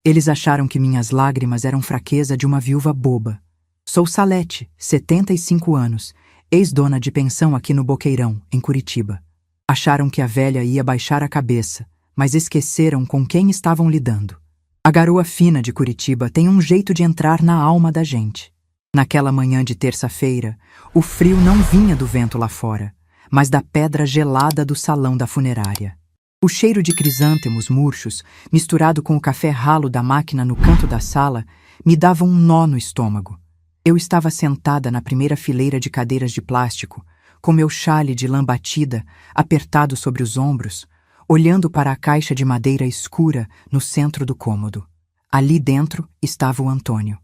Eles acharam que minhas lágrimas eram fraqueza de uma viúva boba. Sou Salete, 75 anos, ex-dona de pensão aqui no Boqueirão, em Curitiba. Acharam que a velha ia baixar a cabeça, mas esqueceram com quem estavam lidando. A garoa fina de Curitiba tem um jeito de entrar na alma da gente. Naquela manhã de terça-feira, o frio não vinha do vento lá fora, mas da pedra gelada do salão da funerária. O cheiro de crisântemos murchos, misturado com o café ralo da máquina no canto da sala, me dava um nó no estômago. Eu estava sentada na primeira fileira de cadeiras de plástico, com meu chale de lã batida apertado sobre os ombros, olhando para a caixa de madeira escura no centro do cômodo. Ali dentro estava o Antônio,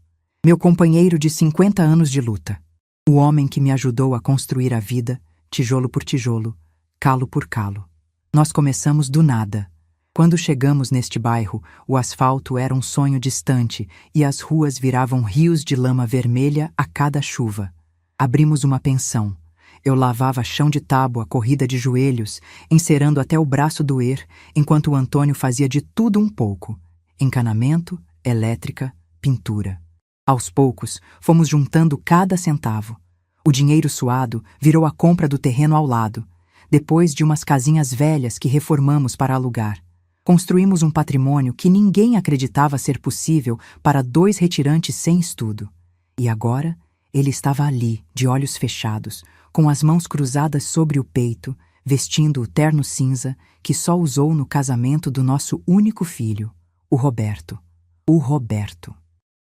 meu companheiro de 50 anos de luta. O homem que me ajudou a construir a vida, tijolo por tijolo, calo por calo. Nós começamos do nada. Quando chegamos neste bairro, o asfalto era um sonho distante e as ruas viravam rios de lama vermelha a cada chuva. Abrimos uma pensão. Eu lavava chão de tábua corrida de joelhos, encerando até o braço doer, enquanto o Antônio fazia de tudo um pouco. Encanamento, elétrica, pintura. Aos poucos, fomos juntando cada centavo. O dinheiro suado virou a compra do terreno ao lado, depois de umas casinhas velhas que reformamos para alugar. Construímos um patrimônio que ninguém acreditava ser possível para 2 retirantes sem estudo. E agora, ele estava ali, de olhos fechados, com as mãos cruzadas sobre o peito, vestindo o terno cinza que só usou no casamento do nosso único filho, o Roberto. O Roberto.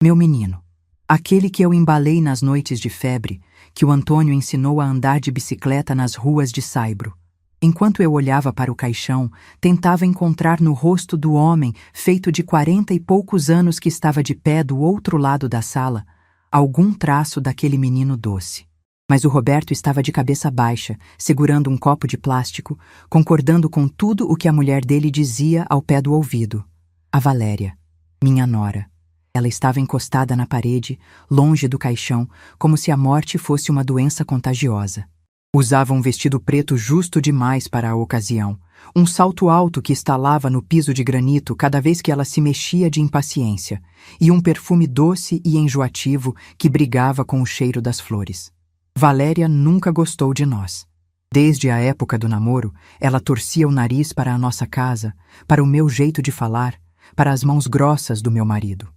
Meu menino. Aquele que eu embalei nas noites de febre, que o Antônio ensinou a andar de bicicleta nas ruas de Saibro. Enquanto eu olhava para o caixão, tentava encontrar no rosto do homem, feito de 40 e poucos anos que estava de pé do outro lado da sala, algum traço daquele menino doce. Mas o Roberto estava de cabeça baixa, segurando um copo de plástico, concordando com tudo o que a mulher dele dizia ao pé do ouvido. A Valéria, minha nora. Ela estava encostada na parede, longe do caixão, como se a morte fosse uma doença contagiosa. Usava um vestido preto justo demais para a ocasião, um salto alto que estalava no piso de granito cada vez que ela se mexia de impaciência, e um perfume doce e enjoativo que brigava com o cheiro das flores. Valéria nunca gostou de nós. Desde a época do namoro, ela torcia o nariz para a nossa casa, para o meu jeito de falar, para as mãos grossas do meu marido.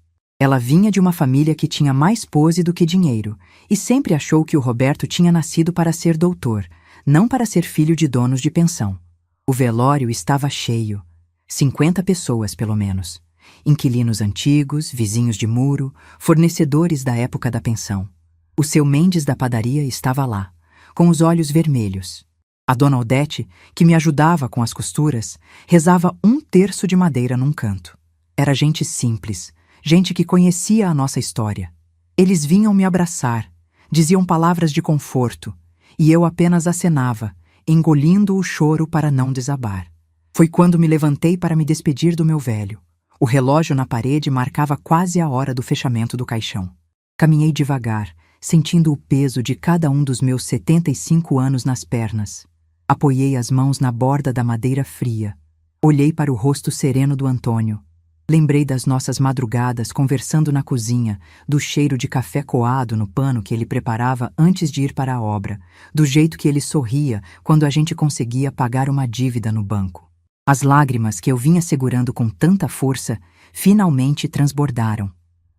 Ela vinha de uma família que tinha mais pose do que dinheiro e sempre achou que o Roberto tinha nascido para ser doutor, não para ser filho de donos de pensão. O velório estava cheio. 50 pessoas, pelo menos. Inquilinos antigos, vizinhos de muro, fornecedores da época da pensão. O seu Mendes da padaria estava lá, com os olhos vermelhos. A dona Odete, que me ajudava com as costuras, rezava 1/3 de madeira num canto. Era gente simples, gente que conhecia a nossa história. Eles vinham me abraçar, diziam palavras de conforto, e eu apenas acenava, engolindo o choro para não desabar. Foi quando me levantei para me despedir do meu velho. O relógio na parede marcava quase a hora do fechamento do caixão. Caminhei devagar, sentindo o peso de cada um dos meus 75 anos nas pernas. Apoiei as mãos na borda da madeira fria. Olhei para o rosto sereno do Antônio. Lembrei das nossas madrugadas conversando na cozinha, do cheiro de café coado no pano que ele preparava antes de ir para a obra, do jeito que ele sorria quando a gente conseguia pagar uma dívida no banco. As lágrimas que eu vinha segurando com tanta força finalmente transbordaram.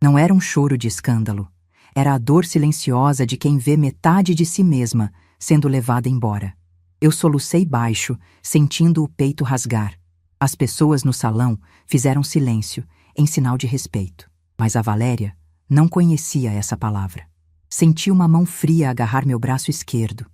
Não era um choro de escândalo. Era a dor silenciosa de quem vê metade de si mesma sendo levada embora. Eu solucei baixo, sentindo o peito rasgar. As pessoas no salão fizeram silêncio, em sinal de respeito. Mas a Valéria não conhecia essa palavra. Senti uma mão fria agarrar meu braço esquerdo.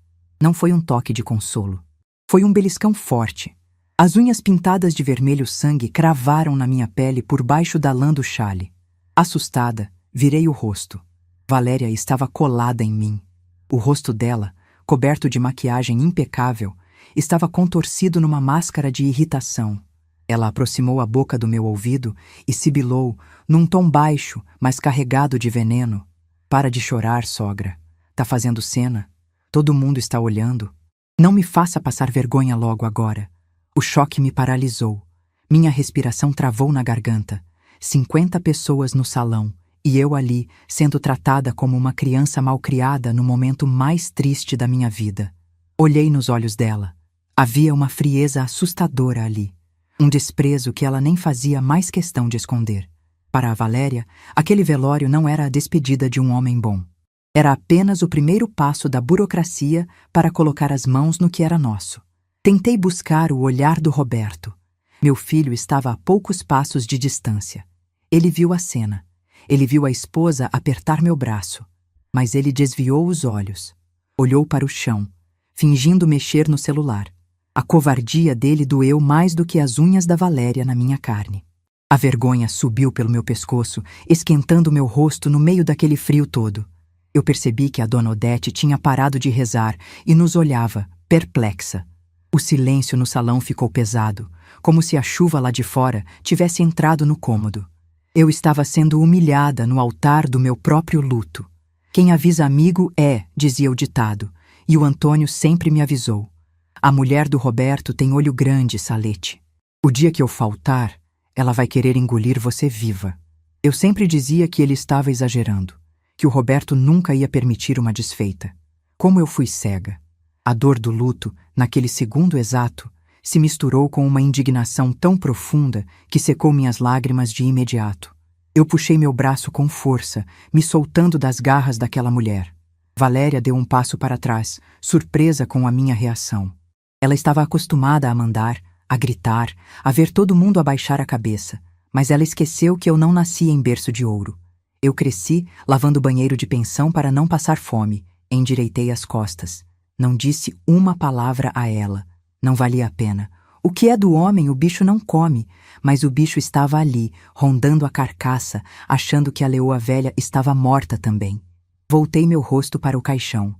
Não foi um toque de consolo. Foi um beliscão forte. As unhas pintadas de vermelho sangue cravaram na minha pele por baixo da lã do chale. Assustada, virei o rosto. Valéria estava colada em mim. O rosto dela, coberto de maquiagem impecável, estava contorcido numa máscara de irritação. Ela aproximou a boca do meu ouvido e sibilou, num tom baixo, mas carregado de veneno. Para de chorar, sogra. Tá fazendo cena? Todo mundo está olhando. Não me faça passar vergonha logo agora. O choque me paralisou. Minha respiração travou na garganta. 50 pessoas no salão, e eu ali, sendo tratada como uma criança malcriada no momento mais triste da minha vida. Olhei nos olhos dela. Havia uma frieza assustadora ali, um desprezo que ela nem fazia mais questão de esconder. Para a Valéria, aquele velório não era a despedida de um homem bom. Era apenas o primeiro passo da burocracia para colocar as mãos no que era nosso. Tentei buscar o olhar do Roberto. Meu filho estava a poucos passos de distância. Ele viu a cena. Ele viu a esposa apertar meu braço. Mas ele desviou os olhos. Olhou para o chão, fingindo mexer no celular. A covardia dele doeu mais do que as unhas da Valéria na minha carne. A vergonha subiu pelo meu pescoço, esquentando meu rosto no meio daquele frio todo. Eu percebi que a dona Odete tinha parado de rezar e nos olhava, perplexa. O silêncio no salão ficou pesado, como se a chuva lá de fora tivesse entrado no cômodo. Eu estava sendo humilhada no altar do meu próprio luto. Quem avisa amigo é, dizia o ditado, e o Antônio sempre me avisou. A mulher do Roberto tem olho grande, Salete. O dia que eu faltar, ela vai querer engolir você viva. Eu sempre dizia que ele estava exagerando, que o Roberto nunca ia permitir uma desfeita. Como eu fui cega. A dor do luto, naquele segundo exato, se misturou com uma indignação tão profunda que secou minhas lágrimas de imediato. Eu puxei meu braço com força, me soltando das garras daquela mulher. Valéria deu um passo para trás, surpresa com a minha reação. Ela estava acostumada a mandar, a gritar, a ver todo mundo abaixar a cabeça, mas ela esqueceu que eu não nasci em berço de ouro. Eu cresci lavando banheiro de pensão para não passar fome, endireitei as costas. Não disse uma palavra a ela. Não valia a pena. O que é do homem o bicho não come, mas o bicho estava ali, rondando a carcaça, achando que a leoa velha estava morta também. Voltei meu rosto para o caixão.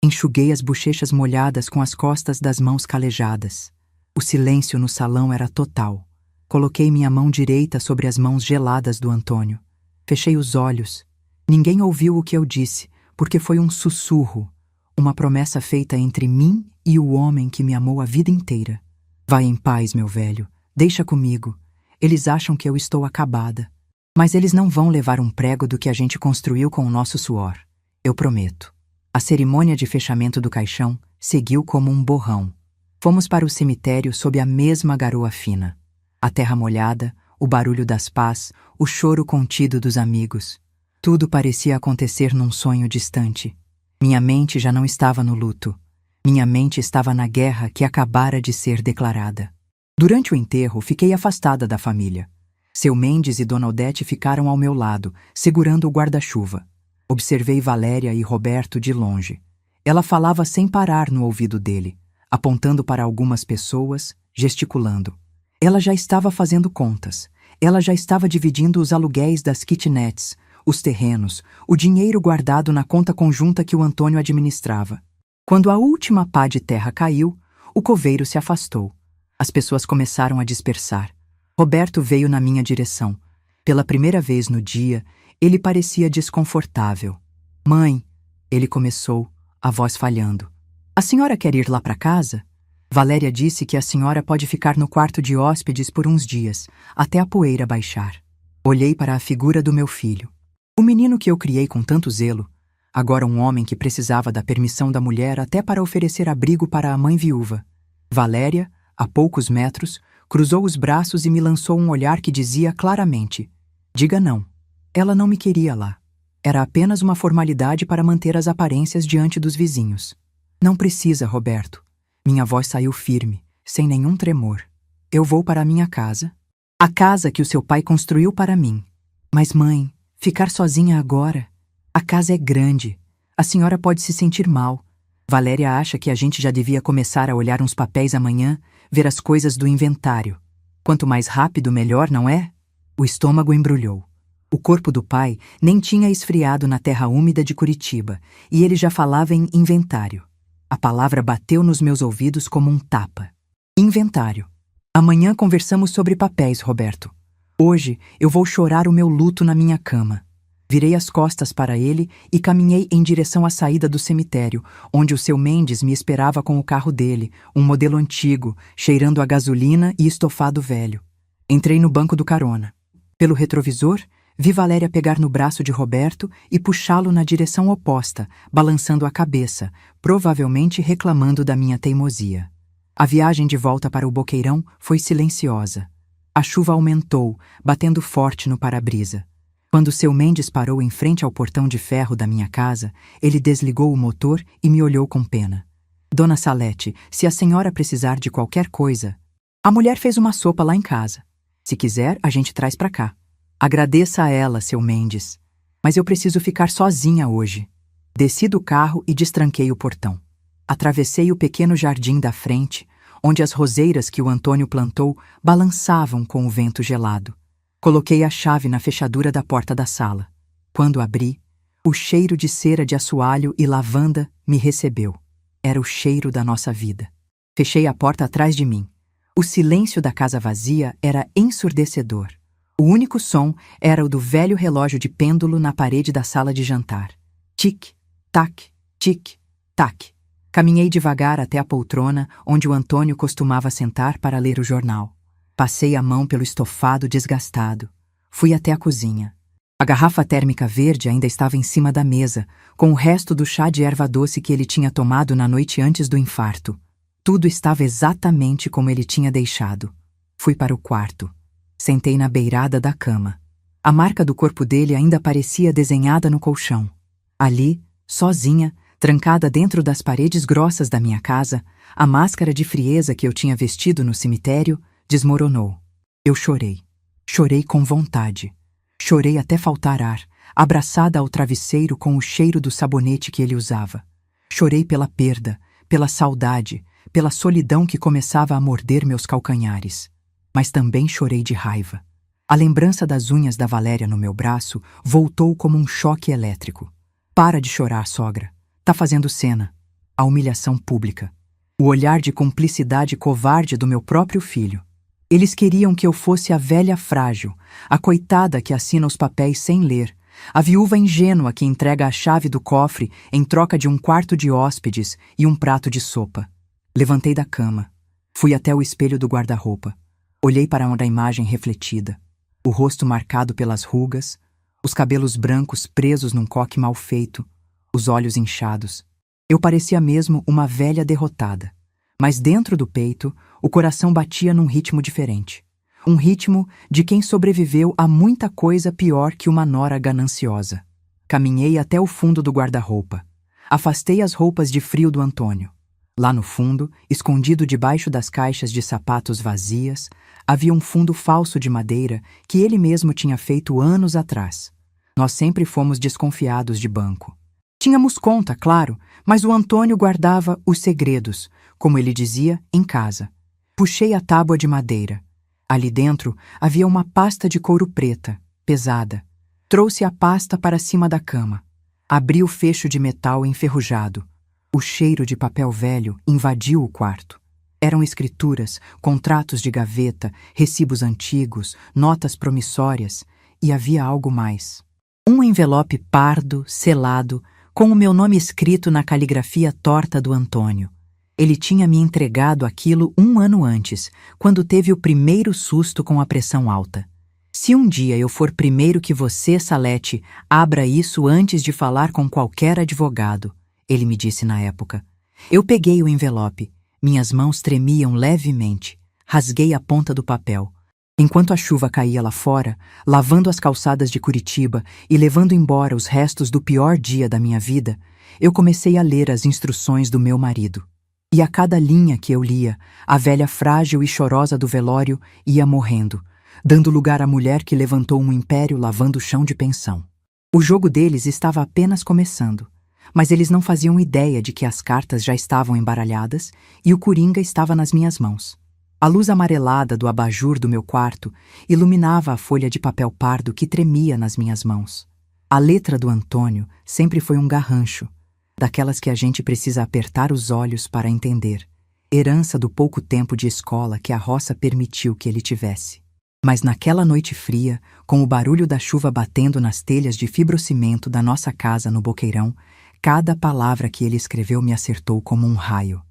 Enxuguei as bochechas molhadas com as costas das mãos calejadas. O silêncio no salão era total. Coloquei minha mão direita sobre as mãos geladas do Antônio. Fechei os olhos. Ninguém ouviu o que eu disse, porque foi um sussurro, uma promessa feita entre mim e o homem que me amou a vida inteira. Vai em paz, meu velho. Deixa comigo. Eles acham que eu estou acabada. Mas eles não vão levar um prego do que a gente construiu com o nosso suor. Eu prometo. A cerimônia de fechamento do caixão seguiu como um borrão. Fomos para o cemitério sob a mesma garoa fina. A terra molhada, o barulho das pás, o choro contido dos amigos. Tudo parecia acontecer num sonho distante. Minha mente já não estava no luto. Minha mente estava na guerra que acabara de ser declarada. Durante o enterro, fiquei afastada da família. Seu Mendes e Dona Odete ficaram ao meu lado, segurando o guarda-chuva. Observei Valéria e Roberto de longe. Ela falava sem parar no ouvido dele, apontando para algumas pessoas, gesticulando. Ela já estava fazendo contas. Ela já estava dividindo os aluguéis das kitnets, os terrenos, o dinheiro guardado na conta conjunta que o Antônio administrava. Quando a última pá de terra caiu, o coveiro se afastou. As pessoas começaram a dispersar. Roberto veio na minha direção. Pela primeira vez no dia, ele parecia desconfortável. Mãe, ele começou, a voz falhando. A senhora quer ir lá para casa? Valéria disse que a senhora pode ficar no quarto de hóspedes por uns dias, até a poeira baixar. Olhei para a figura do meu filho. O menino que eu criei com tanto zelo, agora um homem que precisava da permissão da mulher até para oferecer abrigo para a mãe viúva. Valéria, a poucos metros, cruzou os braços e me lançou um olhar que dizia claramente: diga não. Ela não me queria lá. Era apenas uma formalidade para manter as aparências diante dos vizinhos. Não precisa, Roberto. Minha voz saiu firme, sem nenhum tremor. Eu vou para a minha casa. A casa que o seu pai construiu para mim. Mas, mãe, ficar sozinha agora? A casa é grande. A senhora pode se sentir mal. Valéria acha que a gente já devia começar a olhar uns papéis amanhã, ver as coisas do inventário. Quanto mais rápido, melhor, não é? O estômago embrulhou. O corpo do pai nem tinha esfriado na terra úmida de Curitiba, e ele já falava em inventário. A palavra bateu nos meus ouvidos como um tapa. Inventário. Amanhã conversamos sobre papéis, Roberto. Hoje eu vou chorar o meu luto na minha cama. Virei as costas para ele e caminhei em direção à saída do cemitério, onde o seu Mendes me esperava com o carro dele, um modelo antigo, cheirando a gasolina e estofado velho. Entrei no banco do carona. Pelo retrovisor, vi Valéria pegar no braço de Roberto e puxá-lo na direção oposta, balançando a cabeça, provavelmente reclamando da minha teimosia. A viagem de volta para o Boqueirão foi silenciosa. A chuva aumentou, batendo forte no para-brisa. Quando seu Mendes parou em frente ao portão de ferro da minha casa, ele desligou o motor e me olhou com pena. Dona Salete, se a senhora precisar de qualquer coisa... A mulher fez uma sopa lá em casa. Se quiser, a gente traz pra cá. Agradeça a ela, seu Mendes. Mas eu preciso ficar sozinha hoje. Desci do carro e destranquei o portão. Atravessei o pequeno jardim da frente, onde as roseiras que o Antônio plantou balançavam com o vento gelado. Coloquei a chave na fechadura da porta da sala. Quando abri, o cheiro de cera de assoalho e lavanda me recebeu. Era o cheiro da nossa vida. Fechei a porta atrás de mim. O silêncio da casa vazia era ensurdecedor. O único som era o do velho relógio de pêndulo na parede da sala de jantar. Tic, tac, tic, tac. Caminhei devagar até a poltrona onde o Antônio costumava sentar para ler o jornal. Passei a mão pelo estofado desgastado. Fui até a cozinha. A garrafa térmica verde ainda estava em cima da mesa, com o resto do chá de erva doce que ele tinha tomado na noite antes do infarto. Tudo estava exatamente como ele tinha deixado. Fui para o quarto. Sentei na beirada da cama. A marca do corpo dele ainda parecia desenhada no colchão. Ali, sozinha, trancada dentro das paredes grossas da minha casa, a máscara de frieza que eu tinha vestido no cemitério desmoronou. Eu chorei. Chorei com vontade. Chorei até faltar ar, abraçada ao travesseiro com o cheiro do sabonete que ele usava. Chorei pela perda, pela saudade, pela solidão que começava a morder meus calcanhares. Mas também chorei de raiva. A lembrança das unhas da Valéria no meu braço voltou como um choque elétrico. Para de chorar, sogra. Tá fazendo cena. A humilhação pública. O olhar de cumplicidade covarde do meu próprio filho. Eles queriam que eu fosse a velha frágil, a coitada que assina os papéis sem ler, a viúva ingênua que entrega a chave do cofre em troca de um quarto de hóspedes e um prato de sopa. Levantei da cama. Fui até o espelho do guarda-roupa. Olhei para a imagem refletida. O rosto marcado pelas rugas, os cabelos brancos presos num coque mal feito, os olhos inchados. Eu parecia mesmo uma velha derrotada. Mas dentro do peito, o coração batia num ritmo diferente. Um ritmo de quem sobreviveu a muita coisa pior que uma nora gananciosa. Caminhei até o fundo do guarda-roupa. Afastei as roupas de frio do Antônio. Lá no fundo, escondido debaixo das caixas de sapatos vazias, havia um fundo falso de madeira que ele mesmo tinha feito anos atrás. Nós sempre fomos desconfiados de banco. Tínhamos conta, claro, mas o Antônio guardava os segredos, como ele dizia, em casa. Puxei a tábua de madeira. Ali dentro havia uma pasta de couro preta, pesada. Trouxe a pasta para cima da cama. Abri o fecho de metal enferrujado. O cheiro de papel velho invadiu o quarto. Eram escrituras, contratos de gaveta, recibos antigos, notas promissórias, e havia algo mais. Um envelope pardo, selado, com o meu nome escrito na caligrafia torta do Antônio. Ele tinha me entregado aquilo 1 ano antes, quando teve o primeiro susto com a pressão alta. Se um dia eu for primeiro que você, Salete, abra isso antes de falar com qualquer advogado, ele me disse na época. Eu peguei o envelope. Minhas mãos tremiam levemente. Rasguei a ponta do papel. Enquanto a chuva caía lá fora, lavando as calçadas de Curitiba e levando embora os restos do pior dia da minha vida, eu comecei a ler as instruções do meu marido. E a cada linha que eu lia, a velha frágil e chorosa do velório ia morrendo, dando lugar à mulher que levantou um império lavando o chão de pensão. O jogo deles estava apenas começando. Mas eles não faziam ideia de que as cartas já estavam embaralhadas e o coringa estava nas minhas mãos. A luz amarelada do abajur do meu quarto iluminava a folha de papel pardo que tremia nas minhas mãos. A letra do Antônio sempre foi um garrancho, daquelas que a gente precisa apertar os olhos para entender, herança do pouco tempo de escola que a roça permitiu que ele tivesse. Mas naquela noite fria, com o barulho da chuva batendo nas telhas de fibrocimento da nossa casa no Boqueirão, cada palavra que ele escreveu me acertou como um raio.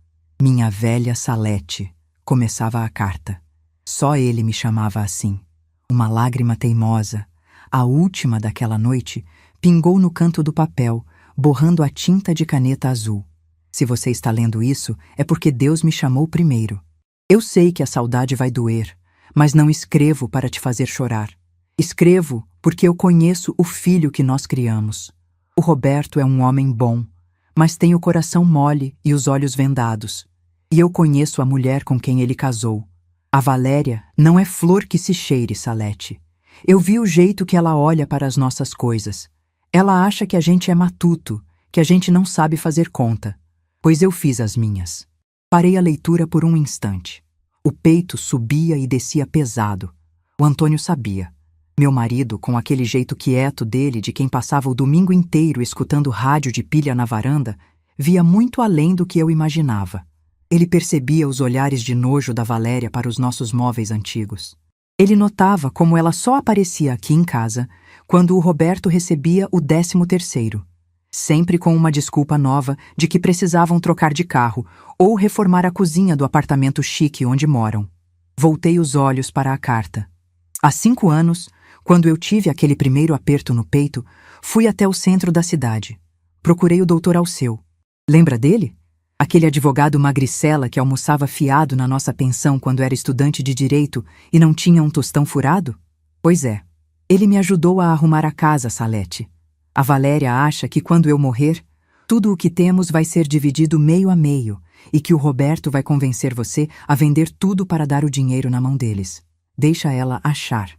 Minha velha Salete, começava a carta. Só ele me chamava assim. Uma lágrima teimosa, a última daquela noite, pingou no canto do papel, borrando a tinta de caneta azul. Se você está lendo isso, é porque Deus me chamou primeiro. Eu sei que a saudade vai doer, mas não escrevo para te fazer chorar. Escrevo porque eu conheço o filho que nós criamos. O Roberto é um homem bom, mas tem o coração mole e os olhos vendados. E eu conheço a mulher com quem ele casou. A Valéria não é flor que se cheire, Salete. Eu vi o jeito que ela olha para as nossas coisas. Ela acha que a gente é matuto, que a gente não sabe fazer conta. Pois eu fiz as minhas. Parei a leitura por um instante. O peito subia e descia pesado. O Antônio sabia. Meu marido, com aquele jeito quieto dele de quem passava o domingo inteiro escutando rádio de pilha na varanda, via muito além do que eu imaginava. Ele percebia os olhares de nojo da Valéria para os nossos móveis antigos. Ele notava como ela só aparecia aqui em casa quando o Roberto recebia o 13º. Sempre com uma desculpa nova de que precisavam trocar de carro ou reformar a cozinha do apartamento chique onde moram. Voltei os olhos para a carta. Há 5 anos, quando eu tive aquele primeiro aperto no peito, fui até o centro da cidade. Procurei o Dr. Alceu. Lembra dele? Aquele advogado magricela que almoçava fiado na nossa pensão quando era estudante de direito e não tinha um tostão furado? Pois é, ele me ajudou a arrumar a casa, Salete. A Valéria acha que quando eu morrer, tudo o que temos vai ser dividido meio a meio e que o Roberto vai convencer você a vender tudo para dar o dinheiro na mão deles. Deixa ela achar.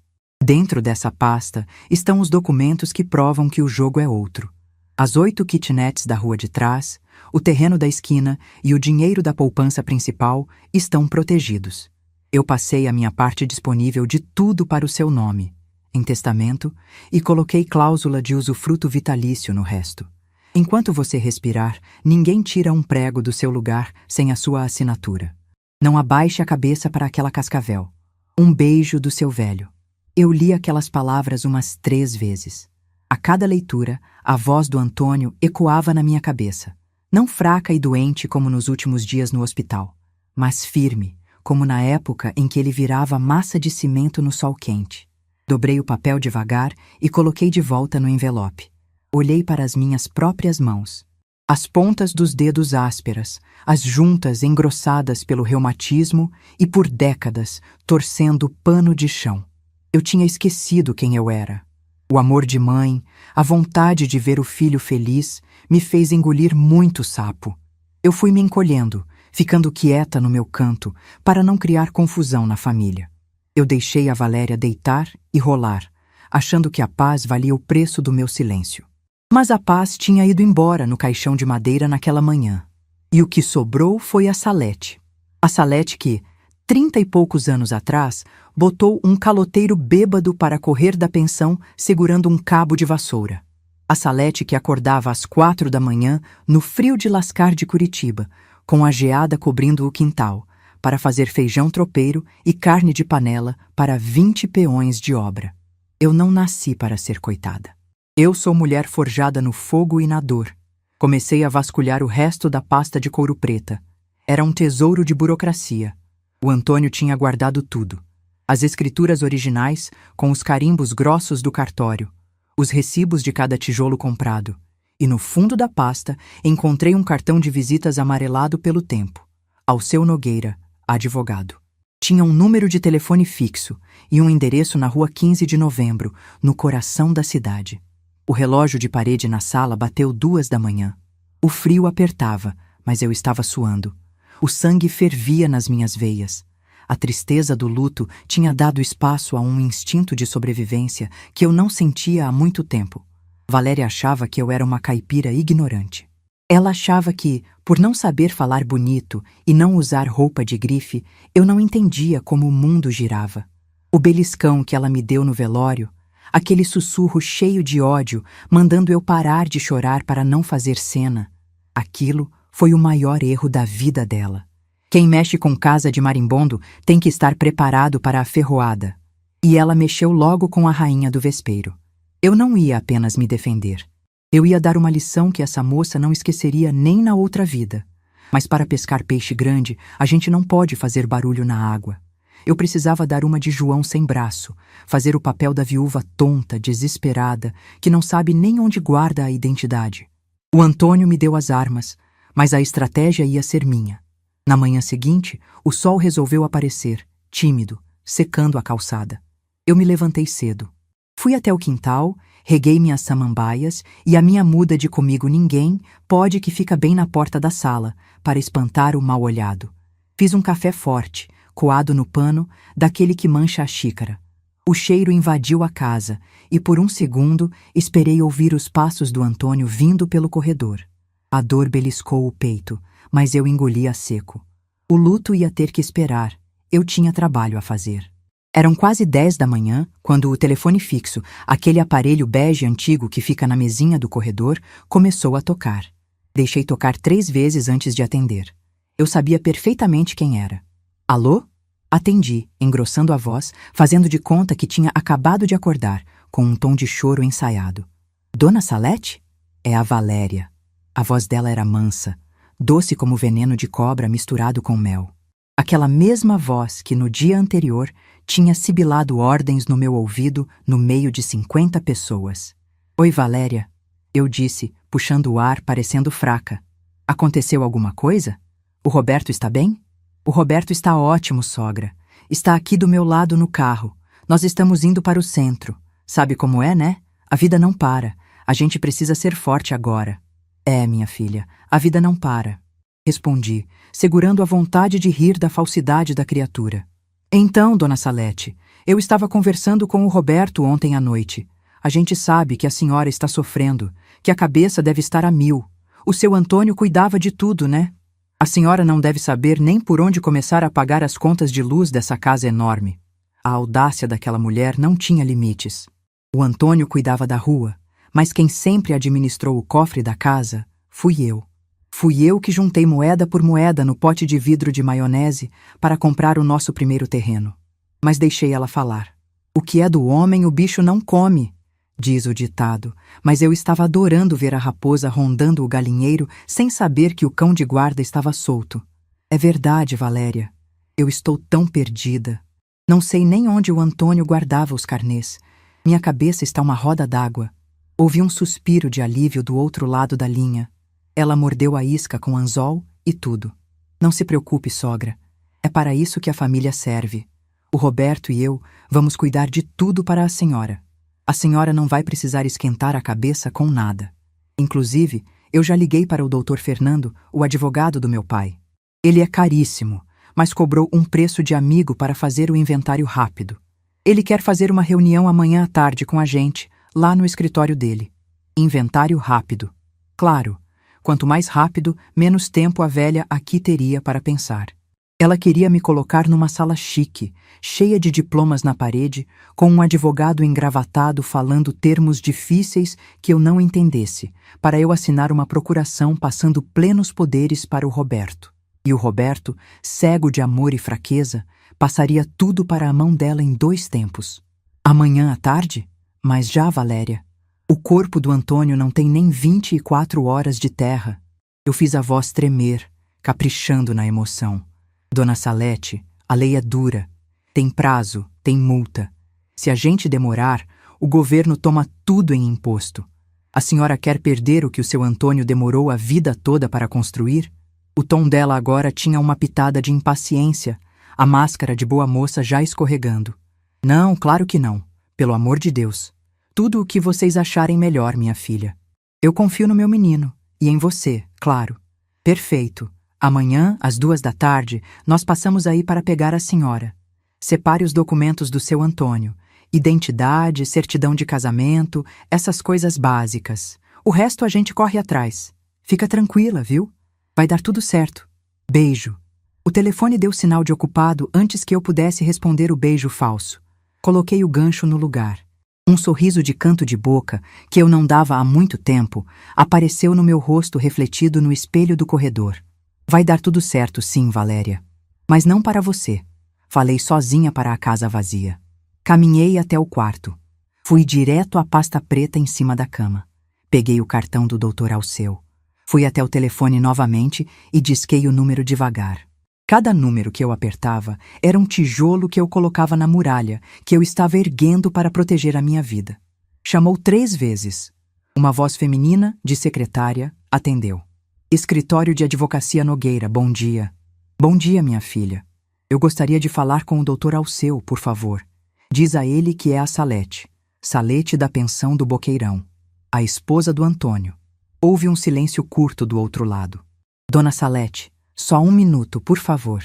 Dentro dessa pasta estão os documentos que provam que o jogo é outro. As 8 kitnets da rua de trás, o terreno da esquina e o dinheiro da poupança principal estão protegidos. Eu passei a minha parte disponível de tudo para o seu nome, em testamento, e coloquei cláusula de usufruto vitalício no resto. Enquanto você respirar, ninguém tira um prego do seu lugar sem a sua assinatura. Não abaixe a cabeça para aquela cascavel. Um beijo do seu velho. Eu li aquelas palavras umas 3 vezes. A cada leitura, a voz do Antônio ecoava na minha cabeça. Não fraca e doente como nos últimos dias no hospital, mas firme, como na época em que ele virava massa de cimento no sol quente. Dobrei o papel devagar e coloquei de volta no envelope. Olhei para as minhas próprias mãos. As pontas dos dedos ásperas, as juntas engrossadas pelo reumatismo e por décadas torcendo pano de chão. Eu tinha esquecido quem eu era. O amor de mãe, a vontade de ver o filho feliz, me fez engolir muito sapo. Eu fui me encolhendo, ficando quieta no meu canto, para não criar confusão na família. Eu deixei a Valéria deitar e rolar, achando que a paz valia o preço do meu silêncio. Mas a paz tinha ido embora no caixão de madeira naquela manhã. E o que sobrou foi a Salete. A Salete que, 30 e poucos anos atrás, botou um caloteiro bêbado para correr da pensão segurando um cabo de vassoura. A Salete que acordava às 4 da manhã, no frio de lascar de Curitiba, com a geada cobrindo o quintal, para fazer feijão tropeiro e carne de panela para 20 peões de obra. Eu não nasci para ser coitada. Eu sou mulher forjada no fogo e na dor. Comecei a vasculhar o resto da pasta de couro preta. Era um tesouro de burocracia. O Antônio tinha guardado tudo. As escrituras originais, com os carimbos grossos do cartório, os recibos de cada tijolo comprado. E no fundo da pasta encontrei um cartão de visitas amarelado pelo tempo. Alceu Nogueira, advogado. Tinha um número de telefone fixo e um endereço na rua 15 de novembro, no coração da cidade. O relógio de parede na sala bateu 2 da manhã. O frio apertava, mas eu estava suando. O sangue fervia nas minhas veias. A tristeza do luto tinha dado espaço a um instinto de sobrevivência que eu não sentia há muito tempo. Valéria achava que eu era uma caipira ignorante. Ela achava que, por não saber falar bonito e não usar roupa de grife, eu não entendia como o mundo girava. O beliscão que ela me deu no velório, aquele sussurro cheio de ódio, mandando eu parar de chorar para não fazer cena, aquilo foi o maior erro da vida dela. Quem mexe com casa de marimbondo tem que estar preparado para a ferroada. E ela mexeu logo com a rainha do vespeiro. Eu não ia apenas me defender. Eu ia dar uma lição que essa moça não esqueceria nem na outra vida. Mas para pescar peixe grande, a gente não pode fazer barulho na água. Eu precisava dar uma de João sem braço, fazer o papel da viúva tonta, desesperada, que não sabe nem onde guarda a identidade. O Antônio me deu as armas, mas a estratégia ia ser minha. Na manhã seguinte, o sol resolveu aparecer, tímido, secando a calçada. Eu me levantei cedo. Fui até o quintal, reguei minhas samambaias e a minha muda de comigo ninguém pode que fica bem na porta da sala, para espantar o mal-olhado. Fiz um café forte, coado no pano, daquele que mancha a xícara. O cheiro invadiu a casa e por um segundo esperei ouvir os passos do Antônio vindo pelo corredor. A dor beliscou o peito, mas eu engoli a seco. O luto ia ter que esperar. Eu tinha trabalho a fazer. Eram quase 10 da manhã, quando o telefone fixo, aquele aparelho bege antigo que fica na mesinha do corredor, começou a tocar. Deixei tocar 3 vezes antes de atender. Eu sabia perfeitamente quem era. Alô? Atendi, engrossando a voz, fazendo de conta que tinha acabado de acordar, com um tom de choro ensaiado. Dona Salete? É a Valéria. A voz dela era mansa, doce como veneno de cobra misturado com mel. Aquela mesma voz que no dia anterior tinha sibilado ordens no meu ouvido no meio de 50 pessoas. Oi, Valéria, eu disse, puxando o ar, parecendo fraca. Aconteceu alguma coisa? O Roberto está bem? O Roberto está ótimo, sogra. Está aqui do meu lado no carro. Nós estamos indo para o centro. Sabe como é, né? A vida não para. A gente precisa ser forte agora. É, minha filha, a vida não para. Respondi, segurando a vontade de rir da falsidade da criatura. Então, dona Salete, eu estava conversando com o Roberto ontem à noite. A gente sabe que a senhora está sofrendo, que a cabeça deve estar a 1000. O seu Antônio cuidava de tudo, né? A senhora não deve saber nem por onde começar a pagar as contas de luz dessa casa enorme. A audácia daquela mulher não tinha limites. O Antônio cuidava da rua, mas quem sempre administrou o cofre da casa fui eu. Fui eu que juntei moeda por moeda no pote de vidro de maionese para comprar o nosso primeiro terreno. Mas deixei ela falar. O que é do homem, o bicho não come, diz o ditado, mas eu estava adorando ver a raposa rondando o galinheiro sem saber que o cão de guarda estava solto. É verdade, Valéria. Eu estou tão perdida. Não sei nem onde o Antônio guardava os carnês. Minha cabeça está uma roda d'água. Ouvi um suspiro de alívio do outro lado da linha. Ela mordeu a isca com anzol e tudo. Não se preocupe, sogra. É para isso que a família serve. O Roberto e eu vamos cuidar de tudo para a senhora. A senhora não vai precisar esquentar a cabeça com nada. Inclusive, eu já liguei para o Dr. Fernando, o advogado do meu pai. Ele é caríssimo, mas cobrou um preço de amigo para fazer o inventário rápido. Ele quer fazer uma reunião amanhã à tarde com a gente, lá no escritório dele. Inventário rápido. Claro, quanto mais rápido, menos tempo a velha aqui teria para pensar. Ela queria me colocar numa sala chique, cheia de diplomas na parede, com um advogado engravatado falando termos difíceis que eu não entendesse, para eu assinar uma procuração passando plenos poderes para o Roberto. E o Roberto, cego de amor e fraqueza, passaria tudo para a mão dela em 2 tempos. Amanhã à tarde? Mas já, Valéria. O corpo do Antônio não tem nem 24 horas de terra. Eu fiz a voz tremer, caprichando na emoção. Dona Salete, a lei é dura. Tem prazo, tem multa. Se a gente demorar, o governo toma tudo em imposto. A senhora quer perder o que o seu Antônio demorou a vida toda para construir? O tom dela agora tinha uma pitada de impaciência, a máscara de boa moça já escorregando. Não, claro que não. Pelo amor de Deus. Tudo o que vocês acharem melhor, minha filha. Eu confio no meu menino. E em você, claro. Perfeito. Amanhã, às 2 da tarde, nós passamos aí para pegar a senhora. Separe os documentos do seu Antônio. Identidade, certidão de casamento, essas coisas básicas. O resto a gente corre atrás. Fica tranquila, viu? Vai dar tudo certo. Beijo. O telefone deu sinal de ocupado antes que eu pudesse responder o beijo falso. Coloquei o gancho no lugar. Um sorriso de canto de boca, que eu não dava há muito tempo, apareceu no meu rosto refletido no espelho do corredor. Vai dar tudo certo, sim, Valéria. Mas não para você. Falei sozinha para a casa vazia. Caminhei até o quarto. Fui direto à pasta preta em cima da cama. Peguei o cartão do Dr. Alceu. Fui até o telefone novamente e disquei o número devagar. Cada número que eu apertava era um tijolo que eu colocava na muralha que eu estava erguendo para proteger a minha vida. Chamou 3 vezes. Uma voz feminina, de secretária, atendeu. Escritório de Advocacia Nogueira, bom dia. Bom dia, minha filha. Eu gostaria de falar com o Dr. Alceu, por favor. Diz a ele que é a Salete. Salete da pensão do Boqueirão. A esposa do Antônio. Houve um silêncio curto do outro lado. Dona Salete, só 1 minuto, por favor.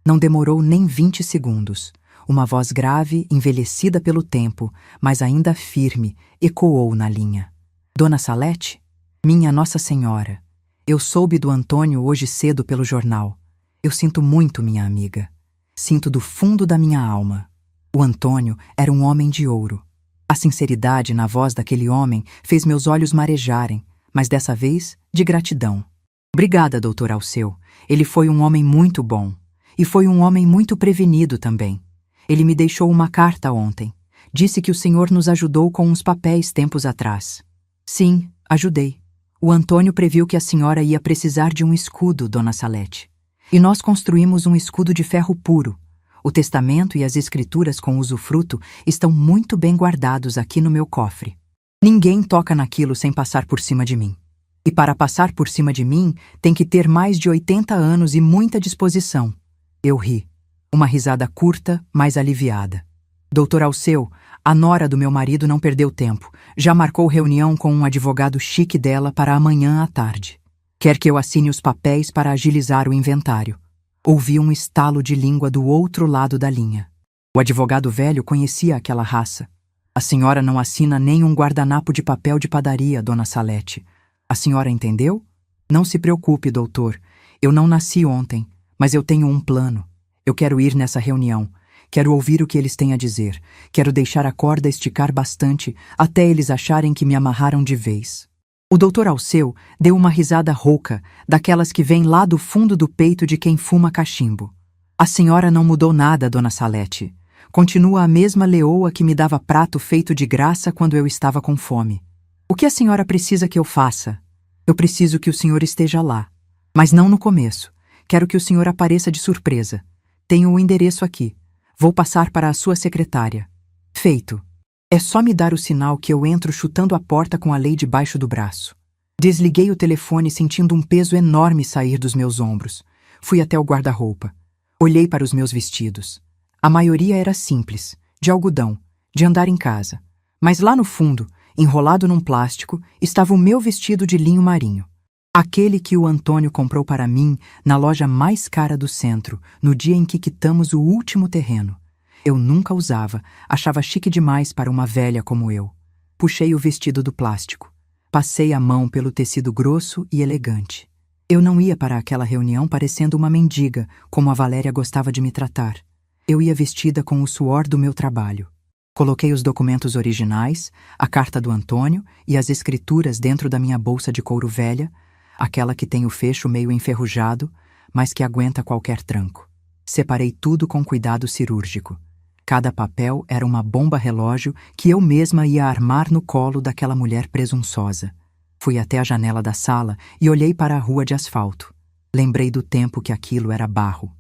Não demorou nem 20 segundos. Uma voz grave, envelhecida pelo tempo, mas ainda firme, ecoou na linha. Dona Salete? Minha Nossa Senhora. Eu soube do Antônio hoje cedo pelo jornal. Eu sinto muito, minha amiga. Sinto do fundo da minha alma. O Antônio era um homem de ouro. A sinceridade na voz daquele homem fez meus olhos marejarem, mas dessa vez de gratidão. Obrigada, Dr. Alceu. Ele foi um homem muito bom. E foi um homem muito prevenido também. Ele me deixou uma carta ontem. Disse que o senhor nos ajudou com uns papéis tempos atrás. Sim, ajudei. O Antônio previu que a senhora ia precisar de um escudo, Dona Salete. E nós construímos um escudo de ferro puro. O testamento e as escrituras com usufruto estão muito bem guardados aqui no meu cofre. Ninguém toca naquilo sem passar por cima de mim. E para passar por cima de mim, tem que ter mais de 80 anos e muita disposição. Eu ri. Uma risada curta, mas aliviada. Dr. Alceu, a nora do meu marido não perdeu tempo. Já marcou reunião com um advogado chique dela para amanhã à tarde. Quer que eu assine os papéis para agilizar o inventário. Ouvi um estalo de língua do outro lado da linha. O advogado velho conhecia aquela raça. A senhora não assina nem um guardanapo de papel de padaria, Dona Salete. A senhora entendeu? Não se preocupe, doutor. Eu não nasci ontem, mas eu tenho um plano. Eu quero ir nessa reunião. Quero ouvir o que eles têm a dizer. Quero deixar a corda esticar bastante até eles acharem que me amarraram de vez. O Dr. Alceu deu uma risada rouca, daquelas que vêm lá do fundo do peito de quem fuma cachimbo. A senhora não mudou nada, Dona Salete. Continua a mesma leoa que me dava prato feito de graça quando eu estava com fome. O que a senhora precisa que eu faça? Eu preciso que o senhor esteja lá. Mas não no começo. Quero que o senhor apareça de surpresa. Tenho o endereço aqui. Vou passar para a sua secretária. Feito. É só me dar o sinal que eu entro chutando a porta com a lei debaixo do braço. Desliguei o telefone sentindo um peso enorme sair dos meus ombros. Fui até o guarda-roupa. Olhei para os meus vestidos. A maioria era simples, de algodão, de andar em casa. Mas lá no fundo, enrolado num plástico, estava o meu vestido de linho marinho. Aquele que o Antônio comprou para mim na loja mais cara do centro, no dia em que quitamos o último terreno. Eu nunca usava, achava chique demais para uma velha como eu. Puxei o vestido do plástico. Passei a mão pelo tecido grosso e elegante. Eu não ia para aquela reunião parecendo uma mendiga, como a Valéria gostava de me tratar. Eu ia vestida com o suor do meu trabalho. Coloquei os documentos originais, a carta do Antônio e as escrituras dentro da minha bolsa de couro velha, aquela que tem o fecho meio enferrujado, mas que aguenta qualquer tranco. Separei tudo com cuidado cirúrgico. Cada papel era uma bomba-relógio que eu mesma ia armar no colo daquela mulher presunçosa. Fui até a janela da sala e olhei para a rua de asfalto. Lembrei do tempo que aquilo era barro.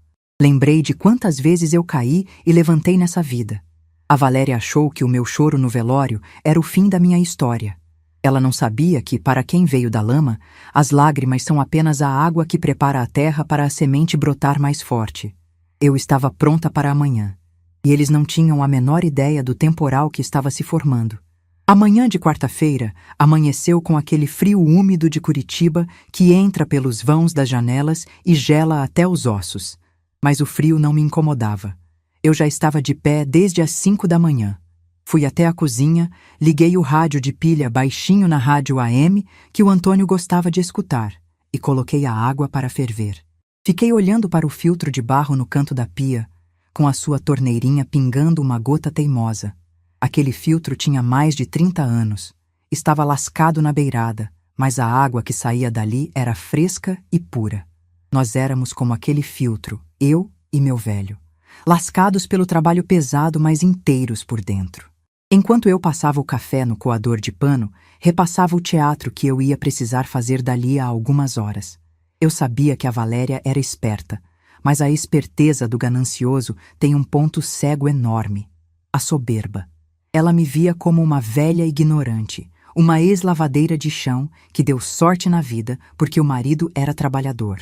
Lembrei de quantas vezes eu caí e levantei nessa vida. A Valéria achou que o meu choro no velório era o fim da minha história. Ela não sabia que, para quem veio da lama, as lágrimas são apenas a água que prepara a terra para a semente brotar mais forte. Eu estava pronta para amanhã. E eles não tinham a menor ideia do temporal que estava se formando. A manhã de quarta-feira amanheceu com aquele frio úmido de Curitiba que entra pelos vãos das janelas e gela até os ossos. Mas o frio não me incomodava. Eu já estava de pé desde as 5 da manhã. Fui até a cozinha, liguei o rádio de pilha baixinho na rádio AM que o Antônio gostava de escutar e coloquei a água para ferver. Fiquei olhando para o filtro de barro no canto da pia, com a sua torneirinha pingando uma gota teimosa. Aquele filtro tinha mais de 30 anos. Estava lascado na beirada, mas a água que saía dali era fresca e pura. Nós éramos como aquele filtro, eu e meu velho. Lascados pelo trabalho pesado, mas inteiros por dentro. Enquanto eu passava o café no coador de pano, repassava o teatro que eu ia precisar fazer dali a algumas horas. Eu sabia que a Valéria era esperta, mas a esperteza do ganancioso tem um ponto cego enorme: a soberba. Ela me via como uma velha ignorante, uma ex-lavadeira de chão que deu sorte na vida porque o marido era trabalhador.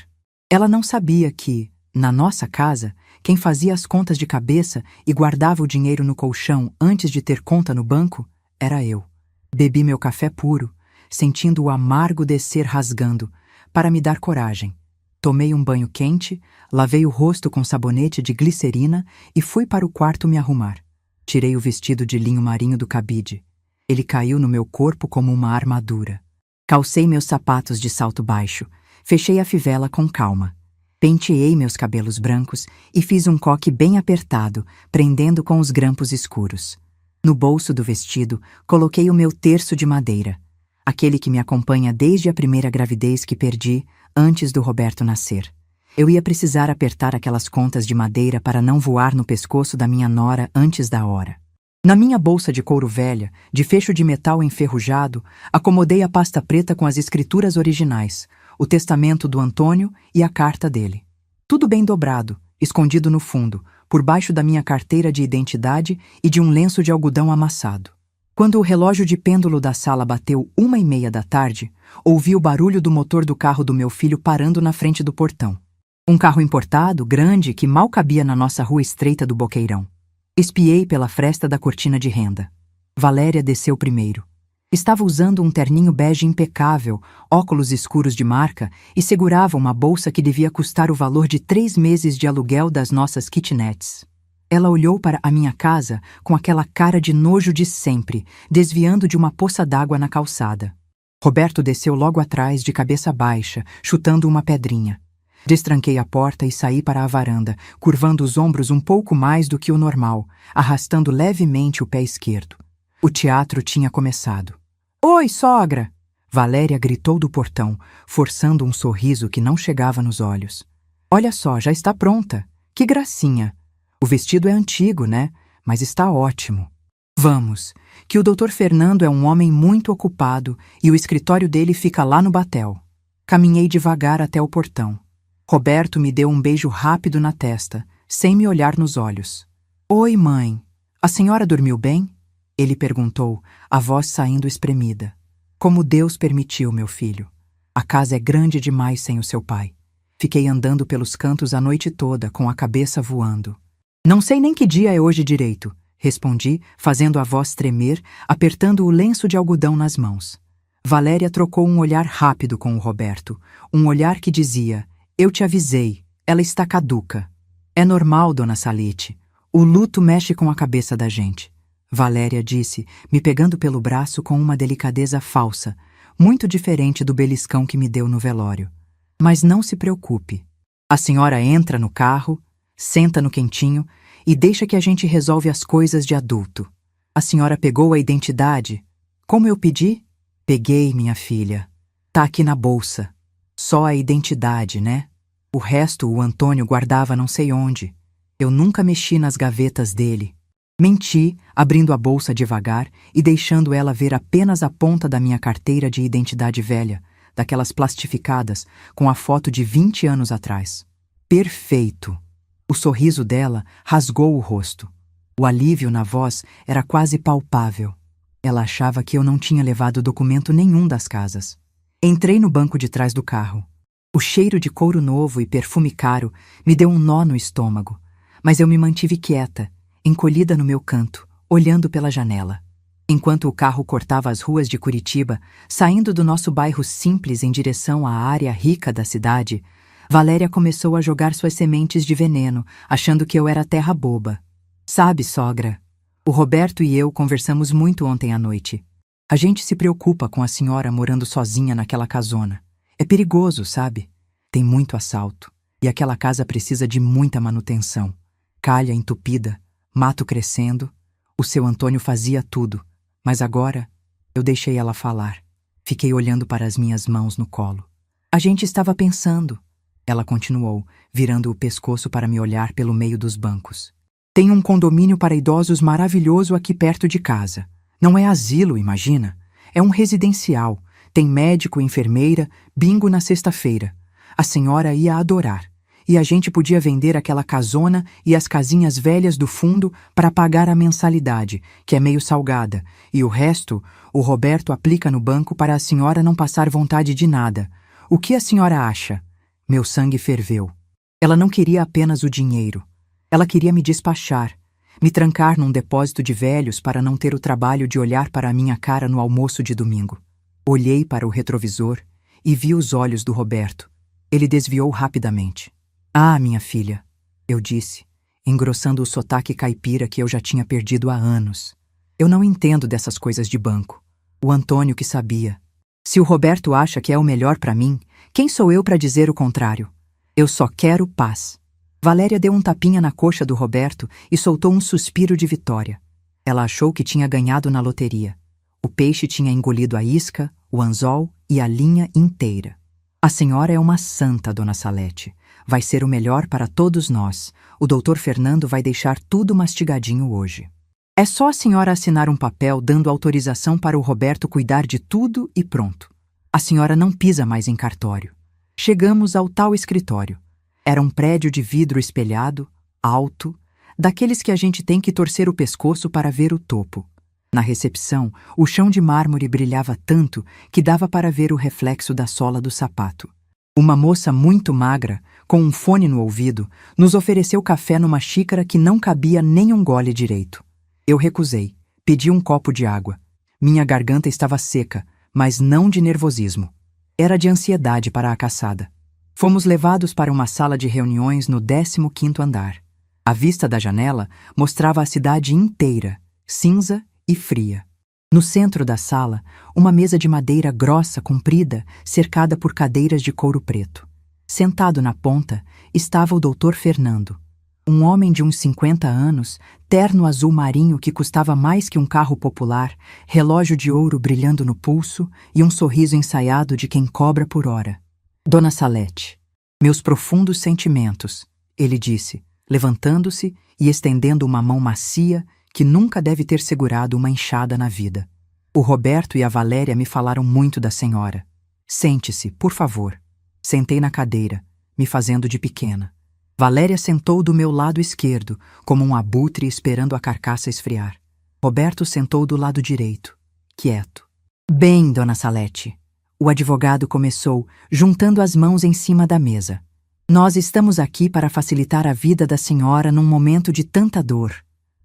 Ela não sabia que, na nossa casa, quem fazia as contas de cabeça e guardava o dinheiro no colchão antes de ter conta no banco era eu. Bebi meu café puro, sentindo o amargo descer rasgando, para me dar coragem. Tomei um banho quente, lavei o rosto com sabonete de glicerina e fui para o quarto me arrumar. Tirei o vestido de linho marinho do cabide. Ele caiu no meu corpo como uma armadura. Calcei meus sapatos de salto baixo, fechei a fivela com calma. Penteei meus cabelos brancos e fiz um coque bem apertado, prendendo com os grampos escuros. No bolso do vestido, coloquei o meu terço de madeira, aquele que me acompanha desde a primeira gravidez que perdi antes do Roberto nascer. Eu ia precisar apertar aquelas contas de madeira para não voar no pescoço da minha nora antes da hora. Na minha bolsa de couro velha, de fecho de metal enferrujado, acomodei a pasta preta com as escrituras originais, o testamento do Antônio e a carta dele. Tudo bem dobrado, escondido no fundo, por baixo da minha carteira de identidade e de um lenço de algodão amassado. Quando o relógio de pêndulo da sala bateu 1:30 da tarde, ouvi o barulho do motor do carro do meu filho parando na frente do portão. Um carro importado, grande, que mal cabia na nossa rua estreita do Boqueirão. Espiei pela fresta da cortina de renda. Valéria desceu primeiro. Estava usando um terninho bege impecável, óculos escuros de marca e segurava uma bolsa que devia custar o valor de 3 meses de aluguel das nossas kitnets. Ela olhou para a minha casa com aquela cara de nojo de sempre, desviando de uma poça d'água na calçada. Roberto desceu logo atrás, de cabeça baixa, chutando uma pedrinha. Destranquei a porta e saí para a varanda, curvando os ombros um pouco mais do que o normal, arrastando levemente o pé esquerdo. O teatro tinha começado. "Oi, sogra!" Valéria gritou do portão, forçando um sorriso que não chegava nos olhos. "Olha só, já está pronta. Que gracinha! O vestido é antigo, né? Mas está ótimo. Vamos, que o Dr. Fernando é um homem muito ocupado e o escritório dele fica lá no Batel." Caminhei devagar até o portão. Roberto me deu um beijo rápido na testa, sem me olhar nos olhos. "Oi, mãe. A senhora dormiu bem?" Ele perguntou, a voz saindo espremida. "Como Deus permitiu, meu filho. A casa é grande demais sem o seu pai." Fiquei andando pelos cantos a noite toda, com a cabeça voando. "Não sei nem que dia é hoje direito", respondi, fazendo a voz tremer, apertando o lenço de algodão nas mãos. Valéria trocou um olhar rápido com o Roberto, um olhar que dizia: "Eu te avisei, ela está caduca." "É normal, dona Salete. O luto mexe com a cabeça da gente", Valéria disse, me pegando pelo braço com uma delicadeza falsa, muito diferente do beliscão que me deu no velório. "Mas não se preocupe. A senhora entra no carro, senta no quentinho e deixa que a gente resolve as coisas de adulto. A senhora pegou a identidade? Como eu pedi?" "Peguei, minha filha. Tá aqui na bolsa. Só a identidade, né? O resto o Antônio guardava não sei onde. Eu nunca mexi nas gavetas dele." Menti, abrindo a bolsa devagar e deixando ela ver apenas a ponta da minha carteira de identidade velha, daquelas plastificadas, com a foto de 20 anos atrás. Perfeito! O sorriso dela rasgou o rosto. O alívio na voz era quase palpável. Ela achava que eu não tinha levado documento nenhum das casas. Entrei no banco de trás do carro. O cheiro de couro novo e perfume caro me deu um nó no estômago, mas eu me mantive quieta, encolhida no meu canto, olhando pela janela. Enquanto o carro cortava as ruas de Curitiba, saindo do nosso bairro simples em direção à área rica da cidade, Valéria começou a jogar suas sementes de veneno, achando que eu era terra boba. "Sabe, sogra, o Roberto e eu conversamos muito ontem à noite. A gente se preocupa com a senhora morando sozinha naquela casona. É perigoso, sabe? Tem muito assalto. E aquela casa precisa de muita manutenção. Calha entupida, mato crescendo. O seu Antônio fazia tudo, mas agora eu deixei ela falar. Fiquei olhando para as minhas mãos no colo. A gente estava pensando." Ela continuou, virando o pescoço para me olhar pelo meio dos bancos. "Tem um condomínio para idosos maravilhoso aqui perto de casa. Não é asilo, imagina. É um residencial. Tem médico, enfermeira, bingo na sexta-feira. A senhora ia adorar. e a gente podia vender aquela casona e as casinhas velhas do fundo para pagar a mensalidade, que é meio salgada, e o resto o Roberto aplica no banco para a senhora não passar vontade de nada. O que a senhora acha? Meu sangue ferveu. Ela não queria apenas o dinheiro. Ela queria me despachar, me trancar num depósito de velhos para não ter o trabalho de olhar para a minha cara no almoço de domingo. Olhei para o retrovisor e vi os olhos do Roberto. Ele desviou rapidamente. Ah, minha filha, eu disse, engrossando o sotaque caipira que eu já tinha perdido há anos. Eu não entendo dessas coisas de banco. O Antônio que sabia. Se o Roberto acha que é o melhor para mim, quem sou eu para dizer o contrário? Eu só quero paz. Valéria deu um tapinha na coxa do Roberto e soltou um suspiro de vitória. Ela achou que tinha ganhado na loteria. O peixe tinha engolido a isca, o anzol e a linha inteira. A senhora é uma santa, dona Salete. Vai ser o melhor para todos nós. O doutor Fernando vai deixar tudo mastigadinho hoje. É só a senhora assinar um papel dando autorização para o Roberto cuidar de tudo e pronto. A senhora não pisa mais em cartório. Chegamos ao tal escritório. Era um prédio de vidro espelhado, alto, daqueles que a gente tem que torcer o pescoço para ver o topo. Na recepção, o chão de mármore brilhava tanto que dava para ver o reflexo da sola do sapato. Uma moça muito magra, com um fone no ouvido, nos ofereceu café numa xícara que não cabia nem um gole direito. Eu recusei, pedi um copo de água. Minha garganta estava seca, mas não de nervosismo. Era de ansiedade para a caçada. Fomos levados para uma sala de reuniões no 15º andar. A vista da janela mostrava a cidade inteira, cinza e fria. No centro da sala, uma mesa de madeira grossa, comprida, cercada por cadeiras de couro preto. Sentado na ponta estava o doutor Fernando, um homem de uns 50 anos, terno azul marinho que custava mais que um carro popular, relógio de ouro brilhando no pulso e um sorriso ensaiado de quem cobra por hora. Dona Salete, meus profundos sentimentos, ele disse, levantando-se e estendendo uma mão macia que nunca deve ter segurado uma enxada na vida. O Roberto e a Valéria me falaram muito da senhora. Sente-se, por favor. Sentei na cadeira, me fazendo de pequena. Valéria sentou do meu lado esquerdo, como um abutre esperando a carcaça esfriar. Roberto sentou do lado direito, quieto. Bem, dona Salete, o advogado começou, juntando as mãos em cima da mesa. Nós estamos aqui para facilitar a vida da senhora num momento de tanta dor.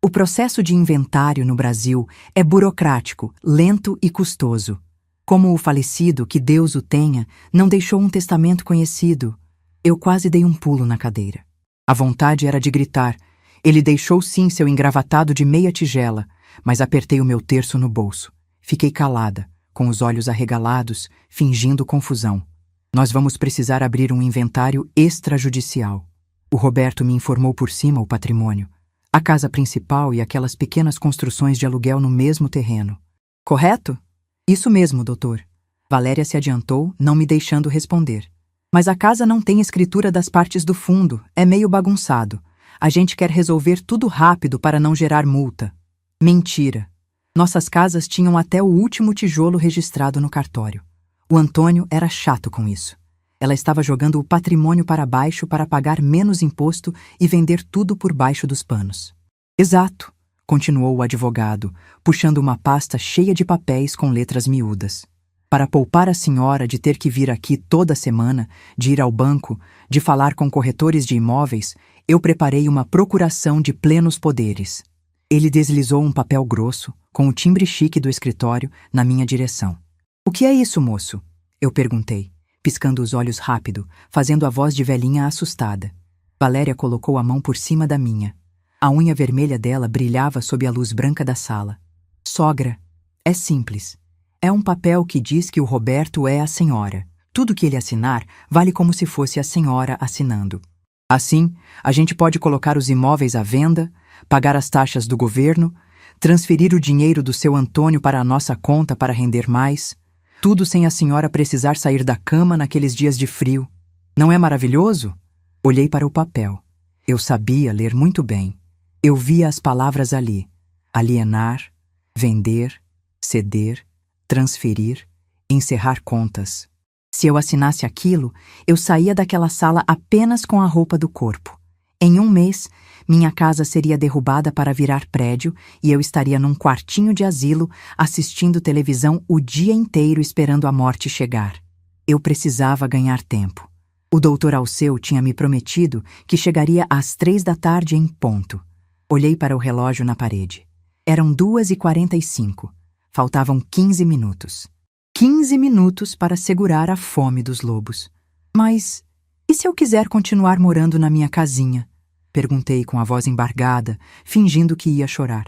O processo de inventário no Brasil é burocrático, lento e custoso. Como o falecido, que Deus o tenha, não deixou um testamento conhecido, eu quase dei um pulo na cadeira. A vontade era de gritar. Ele deixou sim seu engravatado de meia tigela, mas apertei o meu terço no bolso. Fiquei calada, com os olhos arregalados, fingindo confusão. Nós vamos precisar abrir um inventário extrajudicial. O Roberto me informou por cima o patrimônio. A casa principal e aquelas pequenas construções de aluguel no mesmo terreno. Correto? Isso mesmo, doutor. Valéria se adiantou, não me deixando responder. Mas a casa não tem escritura das partes do fundo, é meio bagunçado. A gente quer resolver tudo rápido para não gerar multa. Mentira. Nossas casas tinham até o último tijolo registrado no cartório. O Antônio era chato com isso. Ela estava jogando o patrimônio para baixo para pagar menos imposto e vender tudo por baixo dos panos. Exato, continuou o advogado, puxando uma pasta cheia de papéis com letras miúdas. Para poupar a senhora de ter que vir aqui toda semana, de ir ao banco, de falar com corretores de imóveis, eu preparei uma procuração de plenos poderes. Ele deslizou um papel grosso, com o timbre chique do escritório, na minha direção. O que é isso, moço? Eu perguntei, piscando os olhos rápido, fazendo a voz de velhinha assustada. Valéria colocou a mão por cima da minha. A unha vermelha dela brilhava sob a luz branca da sala. Sogra, é simples. É um papel que diz que o Roberto é a senhora. Tudo que ele assinar vale como se fosse a senhora assinando. Assim, a gente pode colocar os imóveis à venda, pagar as taxas do governo, transferir o dinheiro do seu Antônio para a nossa conta para render mais, tudo sem a senhora precisar sair da cama naqueles dias de frio. Não é maravilhoso? Olhei para o papel. Eu sabia ler muito bem. Eu via as palavras ali: alienar, vender, ceder, transferir, encerrar contas. Se eu assinasse aquilo, eu saía daquela sala apenas com a roupa do corpo. Em um mês, minha casa seria derrubada para virar prédio e eu estaria num quartinho de asilo assistindo televisão o dia inteiro esperando a morte chegar. Eu precisava ganhar tempo. O Dr. Alceu tinha me prometido que chegaria às 3 da tarde em ponto. Olhei para o relógio na parede. Eram 2h45. Faltavam 15 minutos. 15 minutos para segurar a fome dos lobos. Mas e se eu quiser continuar morando na minha casinha? Perguntei com a voz embargada, fingindo que ia chorar.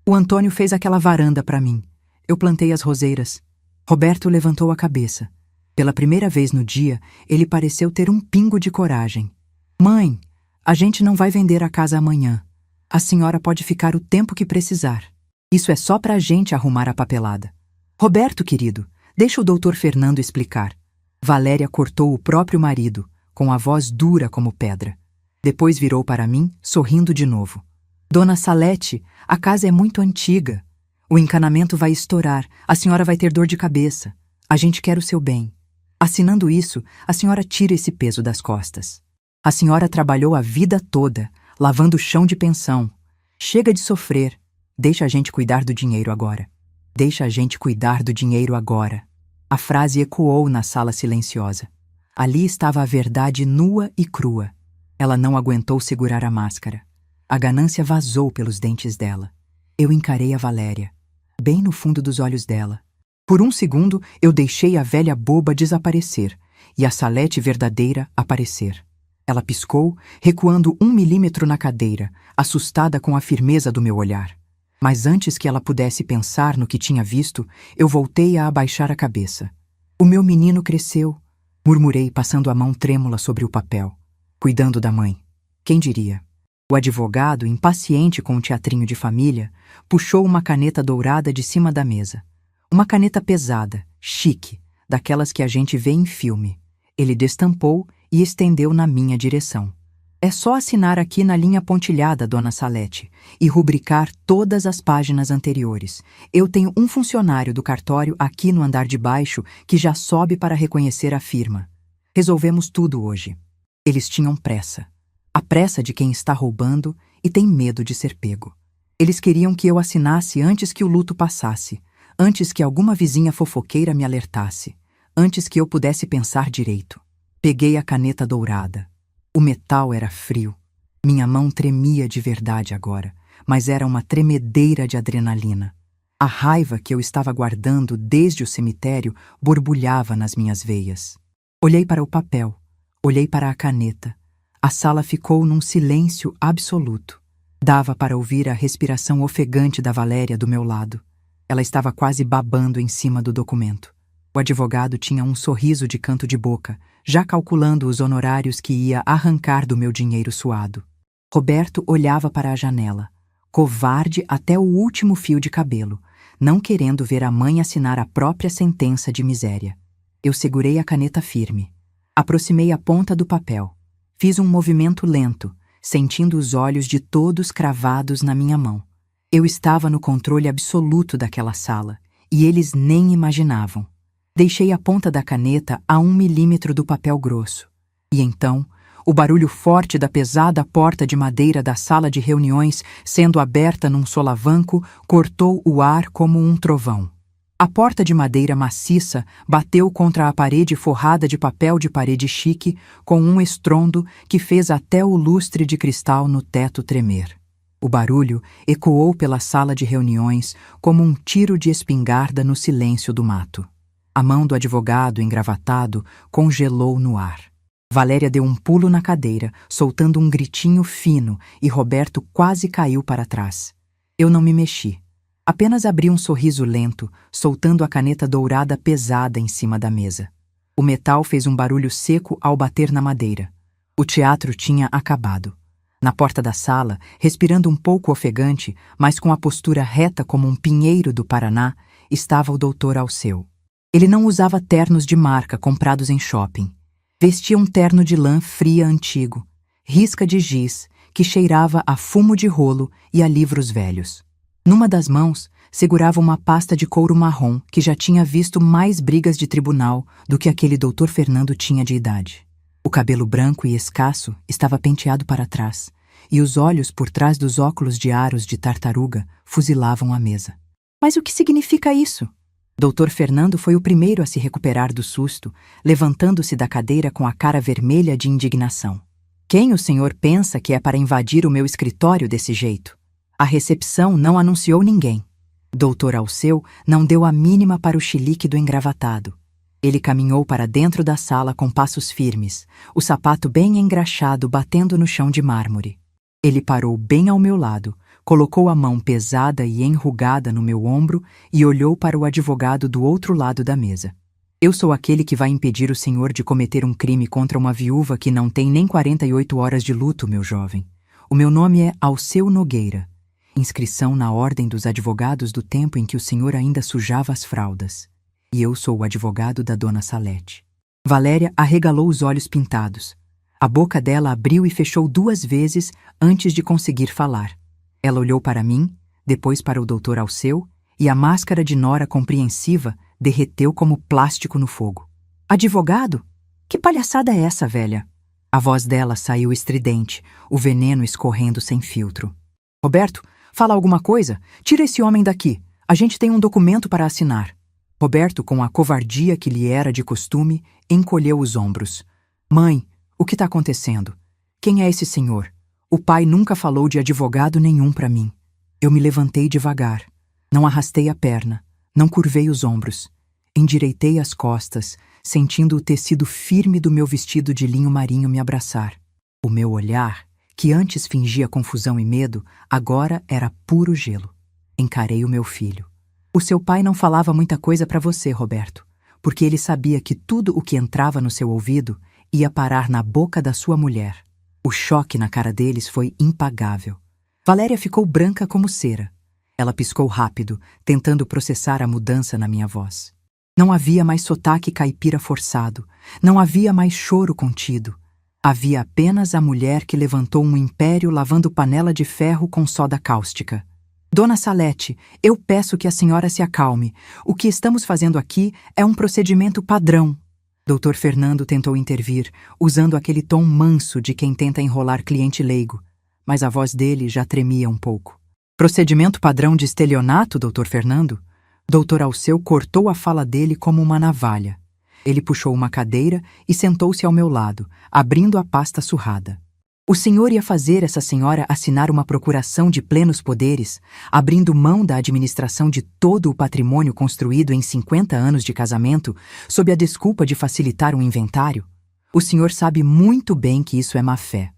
O Antônio fez aquela varanda para mim. Eu plantei as roseiras. Roberto levantou a cabeça. Pela primeira vez no dia, ele pareceu ter um pingo de coragem. Mãe, a gente não vai vender a casa amanhã. A senhora pode ficar o tempo que precisar. Isso é só para a gente arrumar a papelada. Roberto, querido, deixa o doutor Fernando explicar. Valéria cortou o próprio marido, com a voz dura como pedra. Depois virou para mim, sorrindo de novo. Dona Salete, a casa é muito antiga. O encanamento vai estourar, a senhora vai ter dor de cabeça. A gente quer o seu bem. Assinando isso, a senhora tira esse peso das costas. A senhora trabalhou a vida toda, lavando o chão de pensão. Chega de sofrer. Deixa a gente cuidar do dinheiro agora. Deixa a gente cuidar do dinheiro agora. A frase ecoou na sala silenciosa. Ali estava a verdade nua e crua. Ela não aguentou segurar a máscara. A ganância vazou pelos dentes dela. Eu encarei a Valéria, bem no fundo dos olhos dela. Por um segundo, eu deixei a velha boba desaparecer e a Salete verdadeira aparecer. Ela piscou, recuando 1 milímetro na cadeira, assustada com a firmeza do meu olhar. Mas antes que ela pudesse pensar no que tinha visto, eu voltei a abaixar a cabeça. O meu menino cresceu, murmurei passando a mão trêmula sobre o papel. Cuidando da mãe. Quem diria? O advogado, impaciente com o teatrinho de família, puxou uma caneta dourada de cima da mesa. Uma caneta pesada, chique, daquelas que a gente vê em filme. Ele destampou e estendeu na minha direção. É só assinar aqui na linha pontilhada, Dona Salete, e rubricar todas as páginas anteriores. Eu tenho um funcionário do cartório aqui no andar de baixo que já sobe para reconhecer a firma. Resolvemos tudo hoje. Eles tinham pressa. A pressa de quem está roubando e tem medo de ser pego. Eles queriam que eu assinasse antes que o luto passasse, antes que alguma vizinha fofoqueira me alertasse, antes que eu pudesse pensar direito. Peguei a caneta dourada. O metal era frio. Minha mão tremia de verdade agora, mas era uma tremedeira de adrenalina. A raiva que eu estava guardando desde o cemitério borbulhava nas minhas veias. Olhei para o papel, olhei para a caneta. A sala ficou num silêncio absoluto. Dava para ouvir a respiração ofegante da Valéria do meu lado. Ela estava quase babando em cima do documento. O advogado tinha um sorriso de canto de boca, já calculando os honorários que ia arrancar do meu dinheiro suado. Roberto olhava para a janela, covarde até o último fio de cabelo, não querendo ver a mãe assinar a própria sentença de miséria. Eu segurei a caneta firme. Aproximei a ponta do papel. Fiz um movimento lento, sentindo os olhos de todos cravados na minha mão. Eu estava no controle absoluto daquela sala, e eles nem imaginavam. Deixei a ponta da caneta a 1 milímetro do papel grosso. E então, o barulho forte da pesada porta de madeira da sala de reuniões, sendo aberta num solavanco, cortou o ar como um trovão. A porta de madeira maciça bateu contra a parede forrada de papel de parede chique, com um estrondo que fez até o lustre de cristal no teto tremer. O barulho ecoou pela sala de reuniões como um tiro de espingarda no silêncio do mato. A mão do advogado engravatado congelou no ar. Valéria deu um pulo na cadeira, soltando um gritinho fino, e Roberto quase caiu para trás. Eu não me mexi. Apenas abri um sorriso lento, soltando a caneta dourada pesada em cima da mesa. O metal fez um barulho seco ao bater na madeira. O teatro tinha acabado. Na porta da sala, respirando um pouco ofegante, mas com a postura reta como um pinheiro do Paraná, estava o Dr. Alceu. Ele não usava ternos de marca comprados em shopping. Vestia um terno de lã fria antigo, risca de giz, que cheirava a fumo de rolo e a livros velhos. Numa das mãos, segurava uma pasta de couro marrom que já tinha visto mais brigas de tribunal do que aquele doutor Fernando tinha de idade. O cabelo branco e escasso estava penteado para trás, e os olhos por trás dos óculos de aros de tartaruga fuzilavam a mesa. Mas o que significa isso? Doutor Fernando foi o primeiro a se recuperar do susto, levantando-se da cadeira com a cara vermelha de indignação. Quem o senhor pensa que é para invadir o meu escritório desse jeito? A recepção não anunciou ninguém. Doutor Alceu não deu a mínima para o chilique do engravatado. Ele caminhou para dentro da sala com passos firmes, o sapato bem engraxado batendo no chão de mármore. Ele parou bem ao meu lado, colocou a mão pesada e enrugada no meu ombro e olhou para o advogado do outro lado da mesa. Eu sou aquele que vai impedir o senhor de cometer um crime contra uma viúva que não tem nem 48 horas de luto, meu jovem. O meu nome é Alceu Nogueira. Inscrição na ordem dos advogados do tempo em que o senhor ainda sujava as fraldas. E eu sou o advogado da dona Salete. Valéria arregalou os olhos pintados. A boca dela abriu e fechou 2 vezes antes de conseguir falar. Ela olhou para mim, depois para o doutor Alceu, e a máscara de nora compreensiva derreteu como plástico no fogo. Advogado? Que palhaçada é essa, velha? A voz dela saiu estridente, o veneno escorrendo sem filtro. Roberto, fala alguma coisa? Tira esse homem daqui. A gente tem um documento para assinar. Roberto, com a covardia que lhe era de costume, encolheu os ombros. Mãe, o que está acontecendo? Quem é esse senhor? O pai nunca falou de advogado nenhum para mim. Eu me levantei devagar. Não arrastei a perna. Não curvei os ombros. Endireitei as costas, sentindo o tecido firme do meu vestido de linho marinho me abraçar. O meu olhar, que antes fingia confusão e medo, agora era puro gelo. Encarei o meu filho. O seu pai não falava muita coisa para você, Roberto, porque ele sabia que tudo o que entrava no seu ouvido ia parar na boca da sua mulher. O choque na cara deles foi impagável. Valéria ficou branca como cera. Ela piscou rápido, tentando processar a mudança na minha voz. Não havia mais sotaque caipira forçado. Não havia mais choro contido. Havia apenas a mulher que levantou um império lavando panela de ferro com soda cáustica. Dona Salete, eu peço que a senhora se acalme. O que estamos fazendo aqui é um procedimento padrão. Doutor Fernando tentou intervir, usando aquele tom manso de quem tenta enrolar cliente leigo, mas a voz dele já tremia um pouco. Procedimento padrão de estelionato, doutor Fernando? Doutor Alceu cortou a fala dele como uma navalha. Ele puxou uma cadeira e sentou-se ao meu lado, abrindo a pasta surrada. O senhor ia fazer essa senhora assinar uma procuração de plenos poderes, abrindo mão da administração de todo o patrimônio construído em 50 anos de casamento, sob a desculpa de facilitar um inventário? O senhor sabe muito bem que isso é má-fé.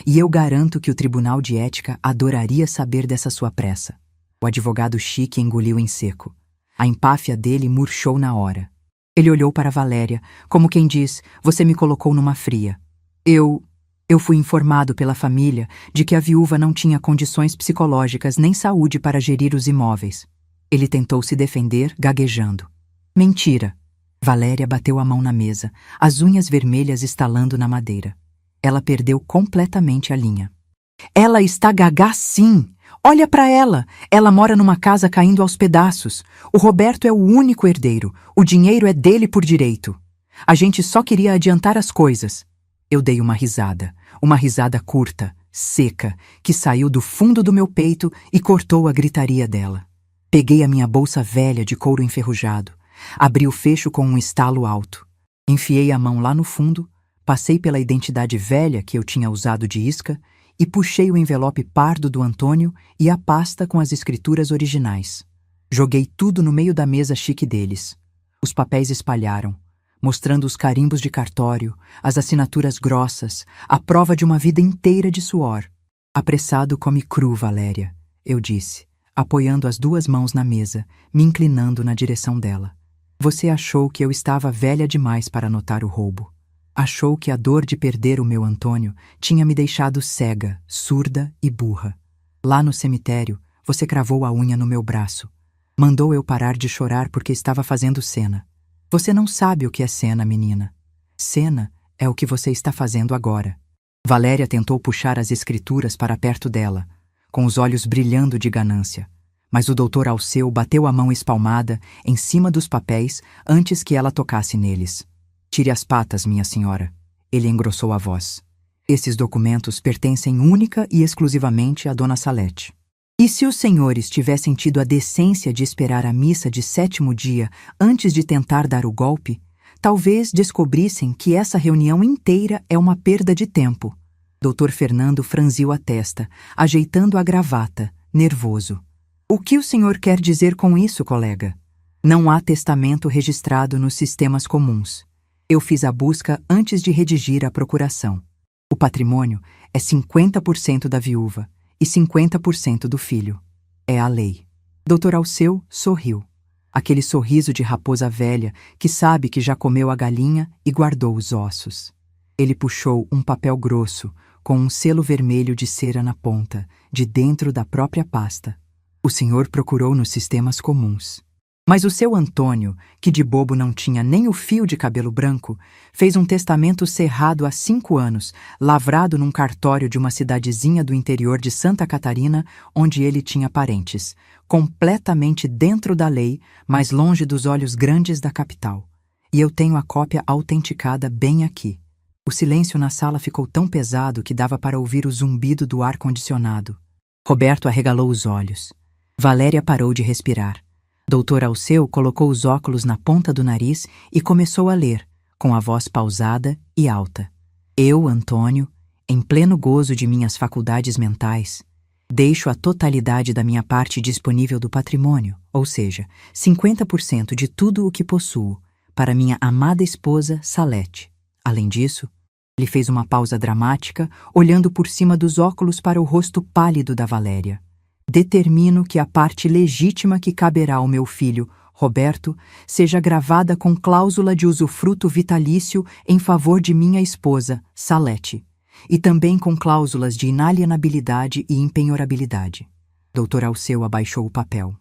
E eu garanto que o Tribunal de Ética adoraria saber dessa sua pressa. O advogado chique engoliu em seco. A empáfia dele murchou na hora. Ele olhou para Valéria, como quem diz, você me colocou numa fria. Eu fui informado pela família de que a viúva não tinha condições psicológicas nem saúde para gerir os imóveis. Ele tentou se defender, gaguejando. Mentira. Valéria bateu a mão na mesa, as unhas vermelhas estalando na madeira. Ela perdeu completamente a linha. Ela está gagá sim! Olha para ela! Ela mora numa casa caindo aos pedaços. O Roberto é o único herdeiro. O dinheiro é dele por direito. A gente só queria adiantar as coisas. Eu dei uma risada curta, seca, que saiu do fundo do meu peito e cortou a gritaria dela. Peguei a minha bolsa velha de couro enferrujado, abri o fecho com um estalo alto. Enfiei a mão lá no fundo, passei pela identidade velha que eu tinha usado de isca e puxei o envelope pardo do Antônio e a pasta com as escrituras originais. Joguei tudo no meio da mesa chique deles. Os papéis espalharam, mostrando os carimbos de cartório, as assinaturas grossas, a prova de uma vida inteira de suor. Apressado come cru, Valéria, eu disse, apoiando as 2 mãos na mesa, me inclinando na direção dela. Você achou que eu estava velha demais para notar o roubo. Achou que a dor de perder o meu Antônio tinha me deixado cega, surda e burra. Lá no cemitério, você cravou a unha no meu braço. Mandou eu parar de chorar porque estava fazendo cena. Você não sabe o que é cena, menina. Cena é o que você está fazendo agora. Valéria tentou puxar as escrituras para perto dela, com os olhos brilhando de ganância. mas o doutor Alceu bateu a mão espalmada em cima dos papéis antes que ela tocasse neles. Tire as patas, minha senhora. Ele engrossou a voz. Esses documentos pertencem única e exclusivamente a Dona Salete. E se os senhores tivessem tido a decência de esperar a missa de 7º dia antes de tentar dar o golpe, talvez descobrissem que essa reunião inteira é uma perda de tempo. Dr. Fernando franziu a testa, ajeitando a gravata, nervoso. O que o senhor quer dizer com isso, colega? Não há testamento registrado nos sistemas comuns. Eu fiz a busca antes de redigir a procuração. O patrimônio é 50% da viúva e 50% do filho. É a lei. Dr. Alceu sorriu. Aquele sorriso de raposa velha que sabe que já comeu a galinha e guardou os ossos. Ele puxou um papel grosso com um selo vermelho de cera na ponta, de dentro da própria pasta. O senhor procurou nos sistemas comuns. Mas o seu Antônio, que de bobo não tinha nem o fio de cabelo branco, fez um testamento cerrado há 5 anos, lavrado num cartório de uma cidadezinha do interior de Santa Catarina, onde ele tinha parentes, completamente dentro da lei, mas longe dos olhos grandes da capital. E eu tenho a cópia autenticada bem aqui. O silêncio na sala ficou tão pesado que dava para ouvir o zumbido do ar-condicionado. Roberto arregalou os olhos. Valéria parou de respirar. Dr. Alceu colocou os óculos na ponta do nariz e começou a ler, com a voz pausada e alta. Eu, Antônio, em pleno gozo de minhas faculdades mentais, deixo a totalidade da minha parte disponível do patrimônio, ou seja, 50% de tudo o que possuo, para minha amada esposa Salete. Além disso, ele fez uma pausa dramática, olhando por cima dos óculos para o rosto pálido da Valéria. Determino que a parte legítima que caberá ao meu filho, Roberto, seja gravada com cláusula de usufruto vitalício em favor de minha esposa, Salete, e também com cláusulas de inalienabilidade e impenhorabilidade. Dr. Alceu abaixou o papel.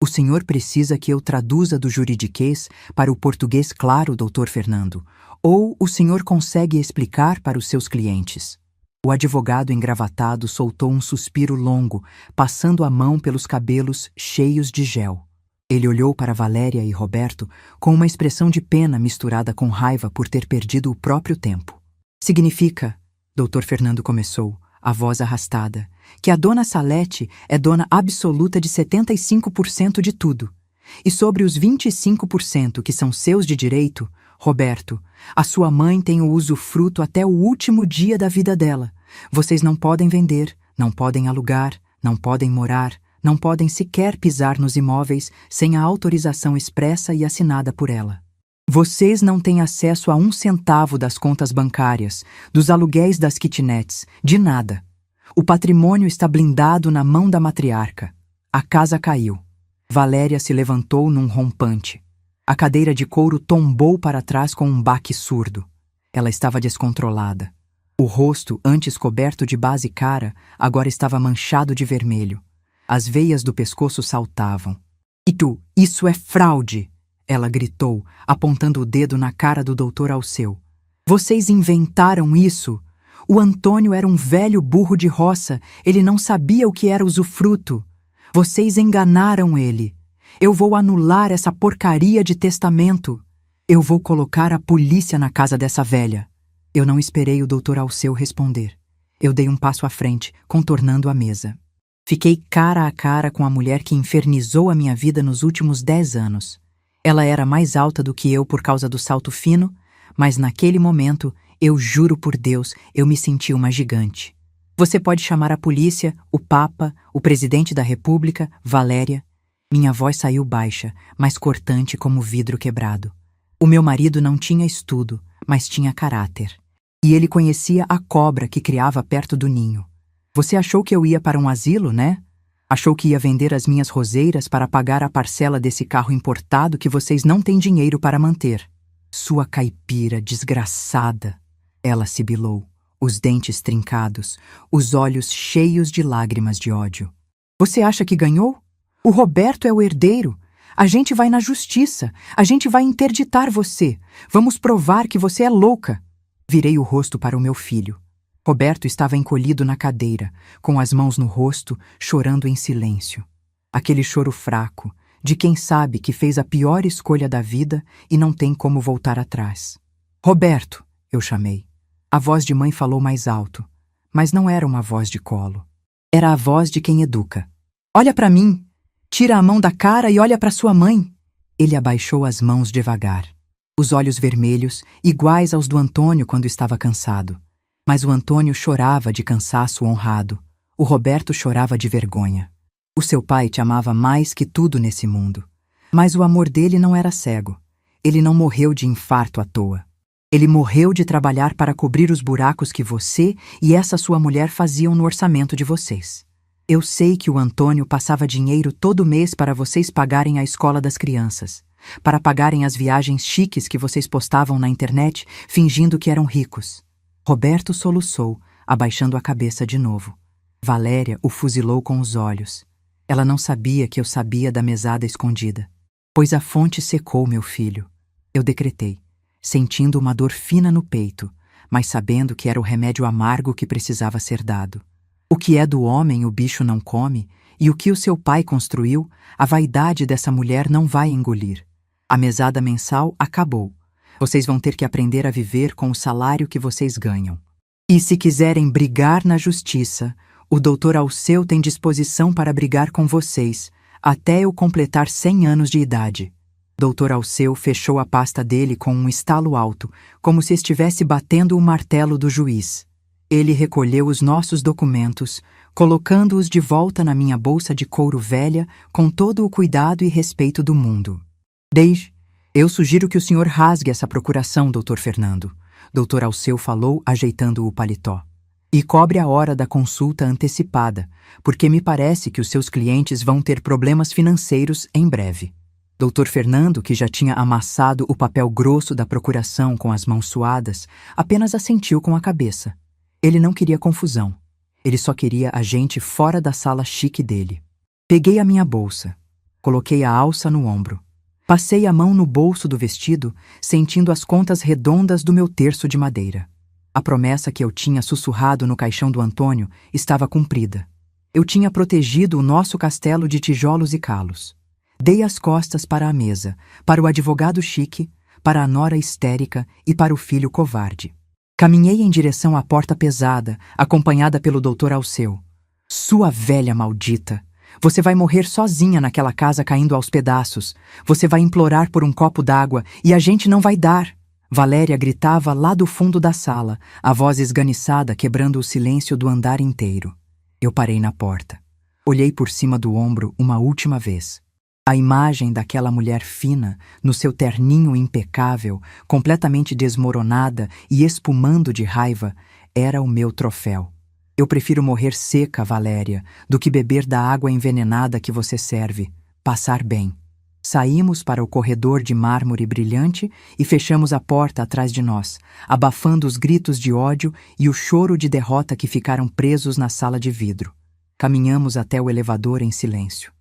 O senhor precisa que eu traduza do juridiquês para o português claro, Dr. Fernando, ou o senhor consegue explicar para os seus clientes? O advogado engravatado soltou um suspiro longo, passando a mão pelos cabelos cheios de gel. Ele olhou para Valéria e Roberto com uma expressão de pena misturada com raiva por ter perdido o próprio tempo. Significa, Dr. Fernando começou, a voz arrastada, que a dona Salete é dona absoluta de 75% de tudo. E sobre os 25% que são seus de direito, Roberto, a sua mãe tem o usufruto até o último dia da vida dela. Vocês não podem vender, não podem alugar, não podem morar, não podem sequer pisar nos imóveis sem a autorização expressa e assinada por ela. Vocês não têm acesso a 1 centavo das contas bancárias, dos aluguéis das kitnets, de nada. O patrimônio está blindado na mão da matriarca. A casa caiu. Valéria se levantou num rompante. A cadeira de couro tombou para trás com um baque surdo. Ela estava descontrolada. O rosto, antes coberto de base cara, agora estava manchado de vermelho. As veias do pescoço saltavam. Isso é fraude! Ela gritou, apontando o dedo na cara do Dr. Alceu. Vocês inventaram isso! O Antônio era um velho burro de roça, ele não sabia o que era usufruto. Vocês enganaram ele. Eu vou anular essa porcaria de testamento. Eu vou colocar a polícia na casa dessa velha. Eu não esperei o Dr. Alceu responder. Eu dei um passo à frente, contornando a mesa. Fiquei cara a cara com a mulher que infernizou a minha vida nos últimos 10 anos. Ela era mais alta do que eu por causa do salto fino, mas naquele momento, eu juro por Deus, eu me senti uma gigante. Você pode chamar a polícia, o Papa, o presidente da República, Valéria. Minha voz saiu baixa, mas cortante como vidro quebrado. O meu marido não tinha estudo, mas tinha caráter. E ele conhecia a cobra que criava perto do ninho. Você achou que eu ia para um asilo, né? Achou que ia vender as minhas roseiras para pagar a parcela desse carro importado que vocês não têm dinheiro para manter. Sua caipira desgraçada! Ela sibilou, os dentes trincados, os olhos cheios de lágrimas de ódio. Você acha que ganhou? O Roberto é o herdeiro. A gente vai na justiça. A gente vai interditar você. Vamos provar que você é louca. Virei o rosto para o meu filho. Roberto estava encolhido na cadeira, com as mãos no rosto, chorando em silêncio. Aquele choro fraco, de quem sabe que fez a pior escolha da vida e não tem como voltar atrás. Roberto, eu chamei. A voz de mãe falou mais alto, mas não era uma voz de colo. Era a voz de quem educa. Olha para mim! Tira a mão da cara e olha para sua mãe! Ele abaixou as mãos devagar. Os olhos vermelhos, iguais aos do Antônio quando estava cansado. Mas o Antônio chorava de cansaço honrado. O Roberto chorava de vergonha. O seu pai te amava mais que tudo nesse mundo. Mas o amor dele não era cego. Ele não morreu de infarto à toa. Ele morreu de trabalhar para cobrir os buracos que você e essa sua mulher faziam no orçamento de vocês. Eu sei que o Antônio passava dinheiro todo mês para vocês pagarem a escola das crianças, para pagarem as viagens chiques que vocês postavam na internet, fingindo que eram ricos. Roberto soluçou, abaixando a cabeça de novo. Valéria o fuzilou com os olhos. Ela não sabia que eu sabia da mesada escondida. Pois a fonte secou, meu filho. Eu decretei, sentindo uma dor fina no peito, mas sabendo que era o remédio amargo que precisava ser dado. O que é do homem o bicho não come, e o que o seu pai construiu, a vaidade dessa mulher não vai engolir. A mesada mensal acabou. Vocês vão ter que aprender a viver com o salário que vocês ganham. E se quiserem brigar na justiça, o Dr. Alceu tem disposição para brigar com vocês, até eu completar 100 anos de idade. Dr. Alceu fechou a pasta dele com um estalo alto, como se estivesse batendo o martelo do juiz. Ele recolheu os nossos documentos, colocando-os de volta na minha bolsa de couro velha com todo o cuidado e respeito do mundo. Eu sugiro que o senhor rasgue essa procuração, Dr. Fernando. Dr. Alceu falou, ajeitando o paletó. E cobre a hora da consulta antecipada, porque me parece que os seus clientes vão ter problemas financeiros em breve. Dr. Fernando, que já tinha amassado o papel grosso da procuração com as mãos suadas, apenas assentiu com a cabeça. Ele não queria confusão. Ele só queria a gente fora da sala chique dele. Peguei a minha bolsa. Coloquei a alça no ombro. Passei a mão no bolso do vestido, sentindo as contas redondas do meu terço de madeira. A promessa que eu tinha sussurrado no caixão do Antônio estava cumprida. Eu tinha protegido o nosso castelo de tijolos e calos. Dei as costas para a mesa, para o advogado chique, para a nora histérica e para o filho covarde. Caminhei em direção à porta pesada, acompanhada pelo Dr. Alceu. Sua velha maldita! Você vai morrer sozinha naquela casa caindo aos pedaços. Você vai implorar por um copo d'água e a gente não vai dar. Valéria gritava lá do fundo da sala, a voz esganiçada quebrando o silêncio do andar inteiro. Eu parei na porta. Olhei por cima do ombro uma última vez. A imagem daquela mulher fina, no seu terninho impecável, completamente desmoronada e espumando de raiva, era o meu troféu. Eu prefiro morrer seca, Valéria, do que beber da água envenenada que você serve. Passar bem. Saímos para o corredor de mármore brilhante e fechamos a porta atrás de nós, abafando os gritos de ódio e o choro de derrota que ficaram presos na sala de vidro. Caminhamos até o elevador em silêncio.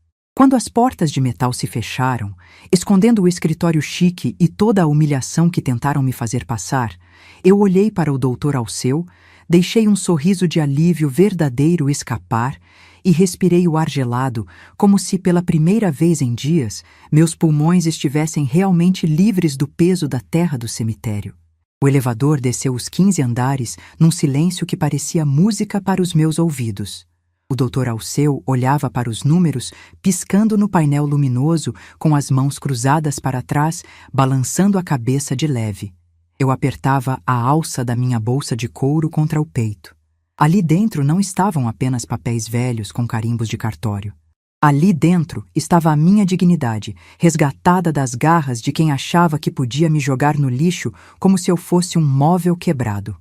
Quando as portas de metal se fecharam, escondendo o escritório chique e toda a humilhação que tentaram me fazer passar, eu olhei para o Dr. Alceu, deixei um sorriso de alívio verdadeiro escapar e respirei o ar gelado, como se, pela primeira vez em dias, meus pulmões estivessem realmente livres do peso da terra do cemitério. O elevador desceu os 15 andares num silêncio que parecia música para os meus ouvidos. O Dr. Alceu olhava para os números, piscando no painel luminoso, com as mãos cruzadas para trás, balançando a cabeça de leve. Eu apertava a alça da minha bolsa de couro contra o peito. Ali dentro não estavam apenas papéis velhos com carimbos de cartório. Ali dentro estava a minha dignidade, resgatada das garras de quem achava que podia me jogar no lixo como se eu fosse um móvel quebrado.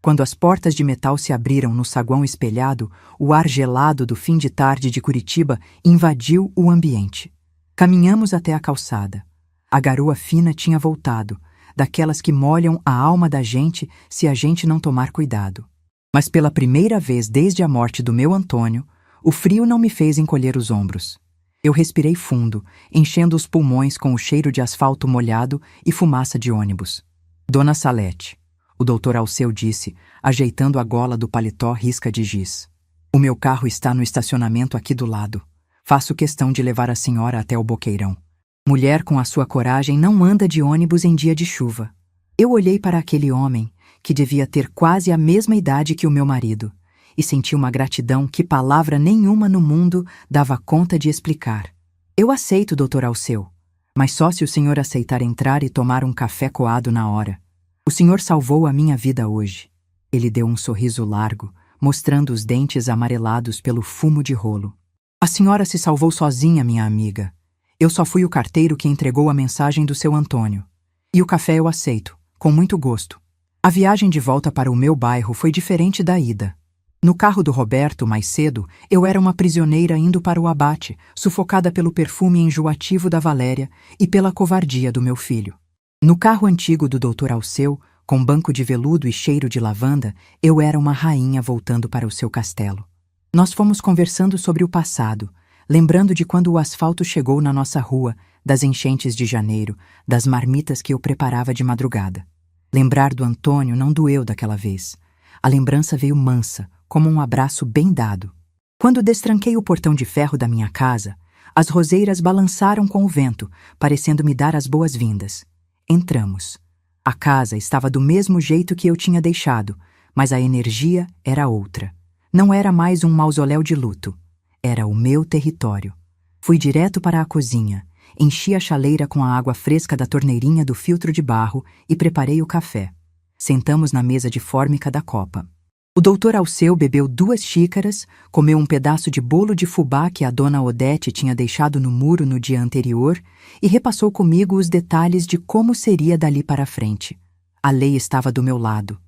Quando as portas de metal se abriram no saguão espelhado, o ar gelado do fim de tarde de Curitiba invadiu o ambiente. Caminhamos até a calçada. A garoa fina tinha voltado, daquelas que molham a alma da gente se a gente não tomar cuidado. Mas pela primeira vez desde a morte do meu Antônio, o frio não me fez encolher os ombros. Eu respirei fundo, enchendo os pulmões com o cheiro de asfalto molhado e fumaça de ônibus. Dona Salete, o Dr. Alceu disse, ajeitando a gola do paletó risca de giz. O meu carro está no estacionamento aqui do lado. Faço questão de levar a senhora até o Boqueirão. Mulher com a sua coragem não anda de ônibus em dia de chuva. Eu olhei para aquele homem, que devia ter quase a mesma idade que o meu marido, e senti uma gratidão que palavra nenhuma no mundo dava conta de explicar. Eu aceito, Dr. Alceu, mas só se o senhor aceitar entrar e tomar um café coado na hora. O senhor salvou a minha vida hoje. Ele deu um sorriso largo, mostrando os dentes amarelados pelo fumo de rolo. A senhora se salvou sozinha, minha amiga. Eu só fui o carteiro que entregou a mensagem do seu Antônio. E o café eu aceito, com muito gosto. A viagem de volta para o meu bairro foi diferente da ida. No carro do Roberto, mais cedo, eu era uma prisioneira indo para o abate, sufocada pelo perfume enjoativo da Valéria e pela covardia do meu filho. No carro antigo do Dr. Alceu, com banco de veludo e cheiro de lavanda, eu era uma rainha voltando para o seu castelo. Nós fomos conversando sobre o passado, lembrando de quando o asfalto chegou na nossa rua, das enchentes de janeiro, das marmitas que eu preparava de madrugada. Lembrar do Antônio não doeu daquela vez. A lembrança veio mansa, como um abraço bem dado. Quando destranquei o portão de ferro da minha casa, as roseiras balançaram com o vento, parecendo me dar as boas-vindas. Entramos. A casa estava do mesmo jeito que eu tinha deixado, mas a energia era outra. Não era mais um mausoléu de luto. Era o meu território. Fui direto para a cozinha, enchi a chaleira com a água fresca da torneirinha do filtro de barro e preparei o café. Sentamos na mesa de fórmica da copa. O Dr. Alceu bebeu 2 xícaras, comeu um pedaço de bolo de fubá que a dona Odete tinha deixado no muro no dia anterior e repassou comigo os detalhes de como seria dali para frente. A lei estava do meu lado.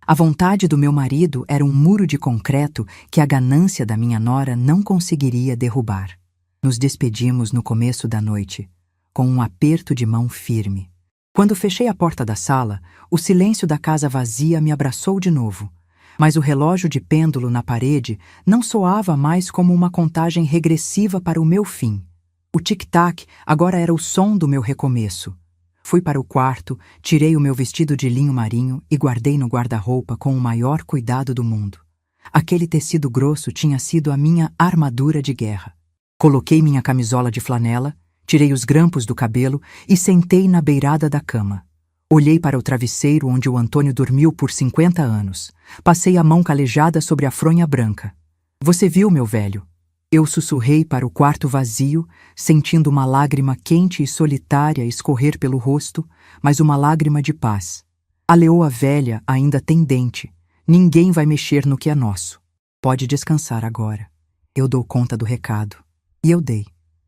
A vontade do meu marido era um muro de concreto que a ganância da minha nora não conseguiria derrubar. Nos despedimos no começo da noite, com um aperto de mão firme. Quando fechei a porta da sala, o silêncio da casa vazia me abraçou de novo. Mas o relógio de pêndulo na parede não soava mais como uma contagem regressiva para o meu fim. O tic-tac agora era o som do meu recomeço. Fui para o quarto, tirei o meu vestido de linho marinho e guardei no guarda-roupa com o maior cuidado do mundo. Aquele tecido grosso tinha sido a minha armadura de guerra. Coloquei minha camisola de flanela, tirei os grampos do cabelo e sentei na beirada da cama. Olhei para o travesseiro onde o Antônio dormiu por 50 anos. Passei a mão calejada sobre a fronha branca. Você viu, meu velho? Eu sussurrei para o quarto vazio, sentindo uma lágrima quente e solitária escorrer pelo rosto, mas uma lágrima de paz. A leoa velha ainda tem dente. Ninguém vai mexer no que é nosso. Pode descansar agora. Eu dou conta do recado. E eu dei.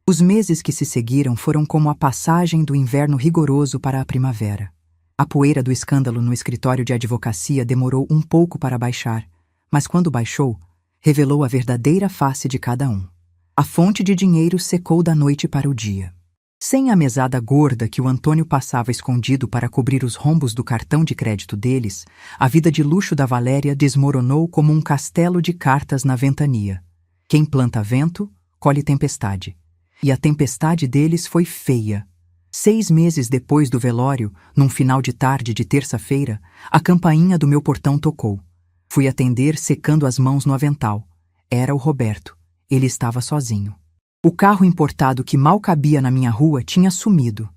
Os meses que se seguiram foram como a passagem do inverno rigoroso para a primavera. A poeira do escândalo no escritório de advocacia demorou um pouco para baixar, mas quando baixou, revelou a verdadeira face de cada um. A fonte de dinheiro secou da noite para o dia. Sem a mesada gorda que o Antônio passava escondido para cobrir os rombos do cartão de crédito deles, a vida de luxo da Valéria desmoronou como um castelo de cartas na ventania. Quem planta vento, colhe tempestade. E a tempestade deles foi feia. 6 meses depois do velório, num final de tarde de terça-feira, a campainha do meu portão tocou. Fui atender secando as mãos no avental. Era o Roberto. Ele estava sozinho. O carro importado que mal cabia na minha rua tinha sumido.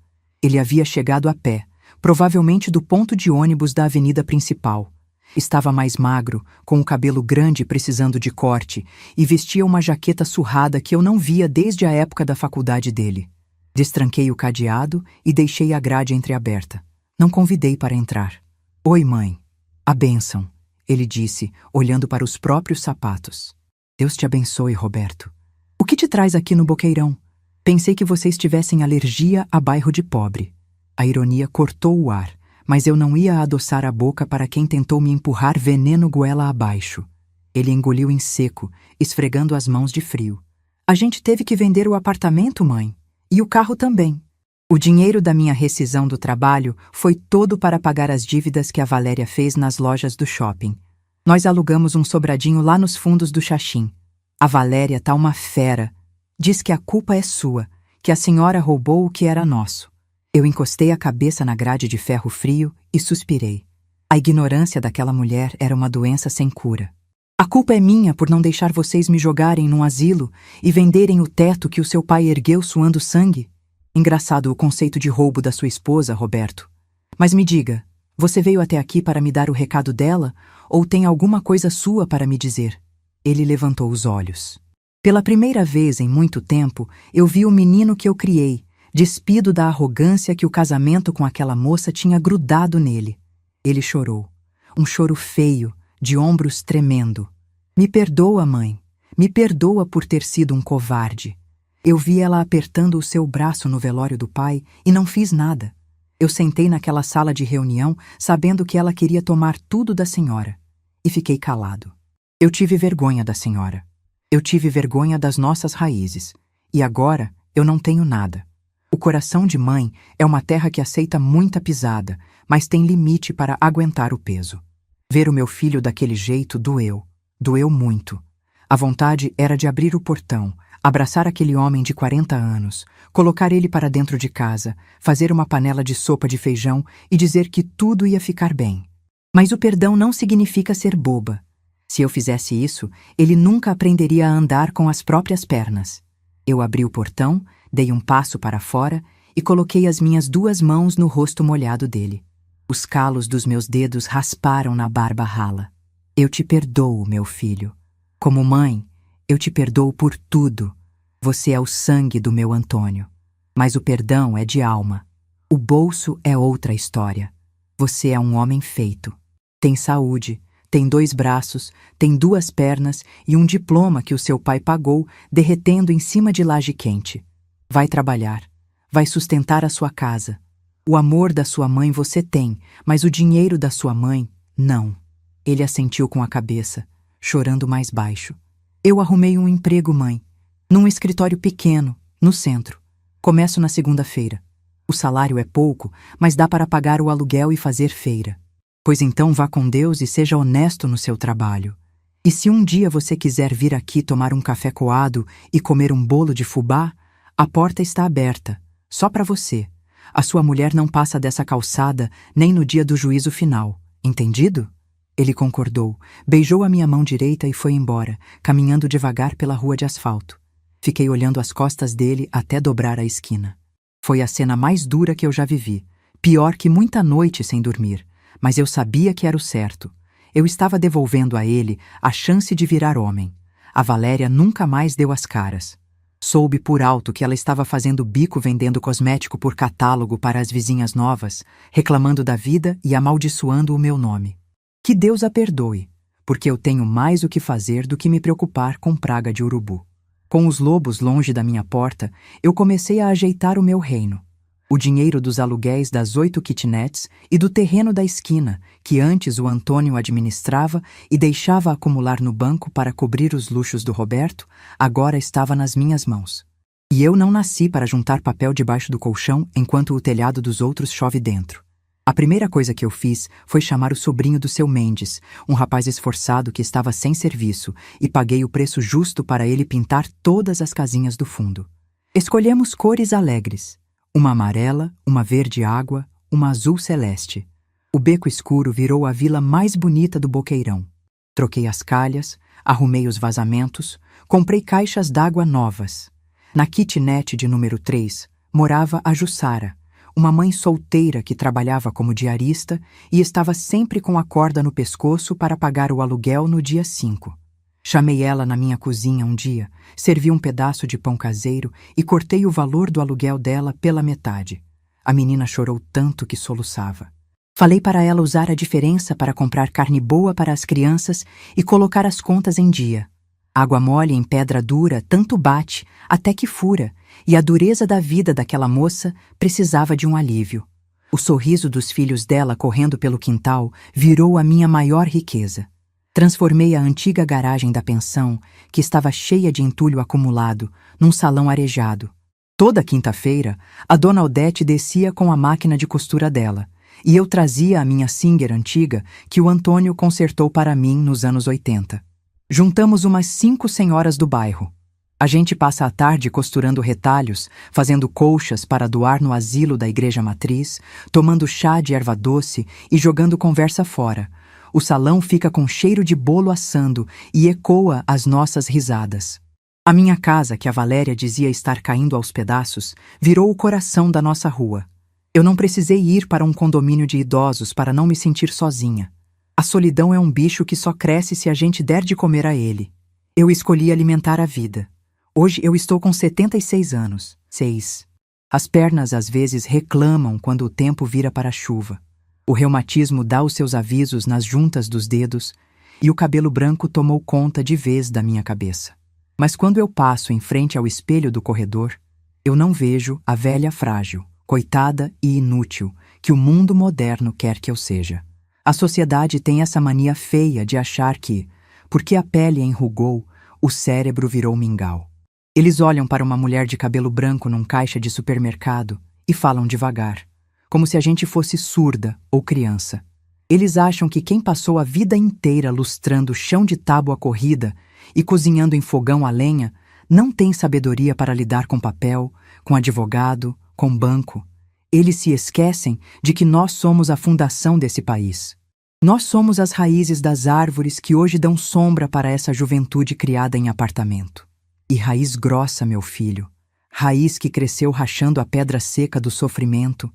Ele havia chegado a pé, provavelmente do ponto de ônibus da avenida principal. Estava mais magro, com o cabelo grande precisando de corte, e vestia uma jaqueta surrada que eu não via desde a época da faculdade dele. Destranquei o cadeado e deixei a grade entreaberta. Não convidei para entrar. Oi, mãe. A bênção, ele disse, olhando para os próprios sapatos. Deus te abençoe, Roberto. O que te traz aqui no Boqueirão? Pensei que vocês tivessem alergia a bairro de pobre. A ironia cortou o ar, mas eu não ia adoçar a boca para quem tentou me empurrar veneno goela abaixo. Ele engoliu em seco, esfregando as mãos de frio. A gente teve que vender o apartamento, mãe. E o carro também. O dinheiro da minha rescisão do trabalho foi todo para pagar as dívidas que a Valéria fez nas lojas do shopping. Nós alugamos um sobradinho lá nos fundos do Xaxim. A Valéria tá uma fera. Diz que a culpa é sua, que a senhora roubou o que era nosso. Eu encostei a cabeça na grade de ferro frio e suspirei. A ignorância daquela mulher era uma doença sem cura. A culpa é minha por não deixar vocês me jogarem num asilo e venderem o teto que o seu pai ergueu suando sangue. Engraçado o conceito de roubo da sua esposa, Roberto. Mas me diga, você veio até aqui para me dar o recado dela ou tem alguma coisa sua para me dizer? Ele levantou os olhos. Pela primeira vez em muito tempo, eu vi o menino que eu criei, despido da arrogância que o casamento com aquela moça tinha grudado nele. Ele chorou. Um choro feio, de ombros tremendo. Me perdoa, mãe. Me perdoa por ter sido um covarde. Eu vi ela apertando o seu braço no velório do pai e não fiz nada. Eu sentei naquela sala de reunião sabendo que ela queria tomar tudo da senhora. E fiquei calado. Eu tive vergonha da senhora. Eu tive vergonha das nossas raízes. E agora eu não tenho nada. O coração de mãe é uma terra que aceita muita pisada, mas tem limite para aguentar o peso. Ver o meu filho daquele jeito doeu. Doeu muito. A vontade era de abrir o portão, abraçar aquele homem de 40 anos, colocar ele para dentro de casa, fazer uma panela de sopa de feijão e dizer que tudo ia ficar bem. Mas o perdão não significa ser boba. Se eu fizesse isso, ele nunca aprenderia a andar com as próprias pernas. Eu abri o portão, dei um passo para fora e coloquei as minhas 2 mãos no rosto molhado dele. Os calos dos meus dedos rasparam na barba rala. Eu te perdoo, meu filho. Como mãe, eu te perdoo por tudo. Você é o sangue do meu Antônio. Mas o perdão é de alma. O bolso é outra história. Você é um homem feito. Tem saúde, tem 2 braços, tem 2 pernas e um diploma que o seu pai pagou derretendo em cima de laje quente. Vai trabalhar. Vai sustentar a sua casa. O amor da sua mãe você tem, mas o dinheiro da sua mãe, não. Ele assentiu com a cabeça, chorando mais baixo. Eu arrumei um emprego, mãe. Num escritório pequeno, no centro. Começo na segunda-feira. O salário é pouco, mas dá para pagar o aluguel e fazer feira. Pois então vá com Deus e seja honesto no seu trabalho. E se um dia você quiser vir aqui tomar um café coado e comer um bolo de fubá, a porta está aberta, só para você. A sua mulher não passa dessa calçada nem no dia do juízo final, entendido? Ele concordou, beijou a minha mão direita e foi embora, caminhando devagar pela rua de asfalto. Fiquei olhando as costas dele até dobrar a esquina. Foi a cena mais dura que eu já vivi, pior que muita noite sem dormir, mas eu sabia que era o certo. Eu estava devolvendo a ele a chance de virar homem. A Valéria nunca mais deu as caras. Soube por alto que ela estava fazendo bico vendendo cosmético por catálogo para as vizinhas novas, reclamando da vida e amaldiçoando o meu nome. Que Deus a perdoe, porque eu tenho mais o que fazer do que me preocupar com praga de urubu. Com os lobos longe da minha porta, eu comecei a ajeitar o meu reino. O dinheiro dos aluguéis das 8 kitnets e do terreno da esquina, que antes o Antônio administrava e deixava acumular no banco para cobrir os luxos do Roberto, agora estava nas minhas mãos. E eu não nasci para juntar papel debaixo do colchão enquanto o telhado dos outros chove dentro. A primeira coisa que eu fiz foi chamar o sobrinho do seu Mendes, um rapaz esforçado que estava sem serviço, e paguei o preço justo para ele pintar todas as casinhas do fundo. Escolhemos cores alegres. Uma amarela, uma verde água, uma azul celeste. O beco escuro virou a vila mais bonita do Boqueirão. Troquei as calhas, arrumei os vazamentos, comprei caixas d'água novas. Na kitnet de número 3, morava a Jussara, uma mãe solteira que trabalhava como diarista e estava sempre com a corda no pescoço para pagar o aluguel no dia 5. Chamei ela na minha cozinha um dia, servi um pedaço de pão caseiro e cortei o valor do aluguel dela pela metade. A menina chorou tanto que soluçava. Falei para ela usar a diferença para comprar carne boa para as crianças e colocar as contas em dia. Água mole em pedra dura tanto bate até que fura, e a dureza da vida daquela moça precisava de um alívio. O sorriso dos filhos dela correndo pelo quintal virou a minha maior riqueza. Transformei a antiga garagem da pensão, que estava cheia de entulho acumulado, num salão arejado. Toda quinta-feira, a dona Odete descia com a máquina de costura dela, e eu trazia a minha Singer antiga que o Antônio consertou para mim nos anos 80. Juntamos umas 5 senhoras do bairro. A gente passa a tarde costurando retalhos, fazendo colchas para doar no asilo da igreja matriz, tomando chá de erva doce e jogando conversa fora. O salão fica com cheiro de bolo assando e ecoa as nossas risadas. A minha casa, que a Valéria dizia estar caindo aos pedaços, virou o coração da nossa rua. Eu não precisei ir para um condomínio de idosos para não me sentir sozinha. A solidão é um bicho que só cresce se a gente der de comer a ele. Eu escolhi alimentar a vida. Hoje eu estou com 76 anos. 6. As pernas às vezes reclamam quando o tempo vira para a chuva. O reumatismo dá os seus avisos nas juntas dos dedos e o cabelo branco tomou conta de vez da minha cabeça. Mas quando eu passo em frente ao espelho do corredor, eu não vejo a velha frágil, coitada e inútil que o mundo moderno quer que eu seja. A sociedade tem essa mania feia de achar que, porque a pele enrugou, o cérebro virou mingau. Eles olham para uma mulher de cabelo branco num caixa de supermercado e falam devagar, como se a gente fosse surda ou criança. Eles acham que quem passou a vida inteira lustrando chão de tábua corrida e cozinhando em fogão a lenha não tem sabedoria para lidar com papel, com advogado, com banco. Eles se esquecem de que nós somos a fundação desse país. Nós somos as raízes das árvores que hoje dão sombra para essa juventude criada em apartamento. E raiz grossa, meu filho, raiz que cresceu rachando a pedra seca do sofrimento,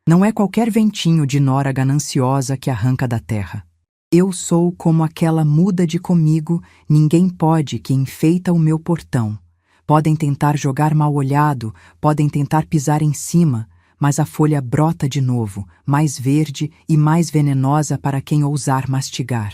não é qualquer ventinho de nora gananciosa que arranca da terra. Eu sou como aquela muda de comigo, ninguém pode que enfeita o meu portão. Podem tentar jogar mal-olhado, podem tentar pisar em cima, mas a folha brota de novo, mais verde e mais venenosa para quem ousar mastigar.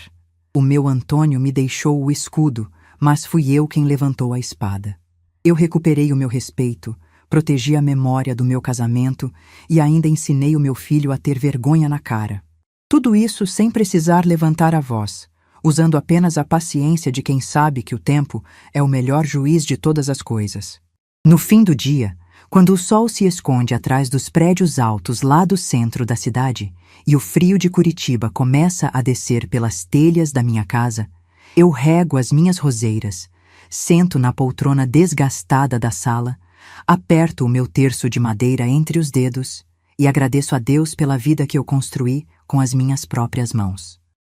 O meu Antônio me deixou o escudo, mas fui eu quem levantou a espada. Eu recuperei o meu respeito, protegi a memória do meu casamento e ainda ensinei o meu filho a ter vergonha na cara. Tudo isso sem precisar levantar a voz, usando apenas a paciência de quem sabe que o tempo é o melhor juiz de todas as coisas. No fim do dia, quando o sol se esconde atrás dos prédios altos lá do centro da cidade e o frio de Curitiba começa a descer pelas telhas da minha casa, eu rego as minhas roseiras, sento na poltrona desgastada da sala, aperto o meu terço de madeira entre os dedos e agradeço a Deus pela vida que eu construí com as minhas próprias mãos.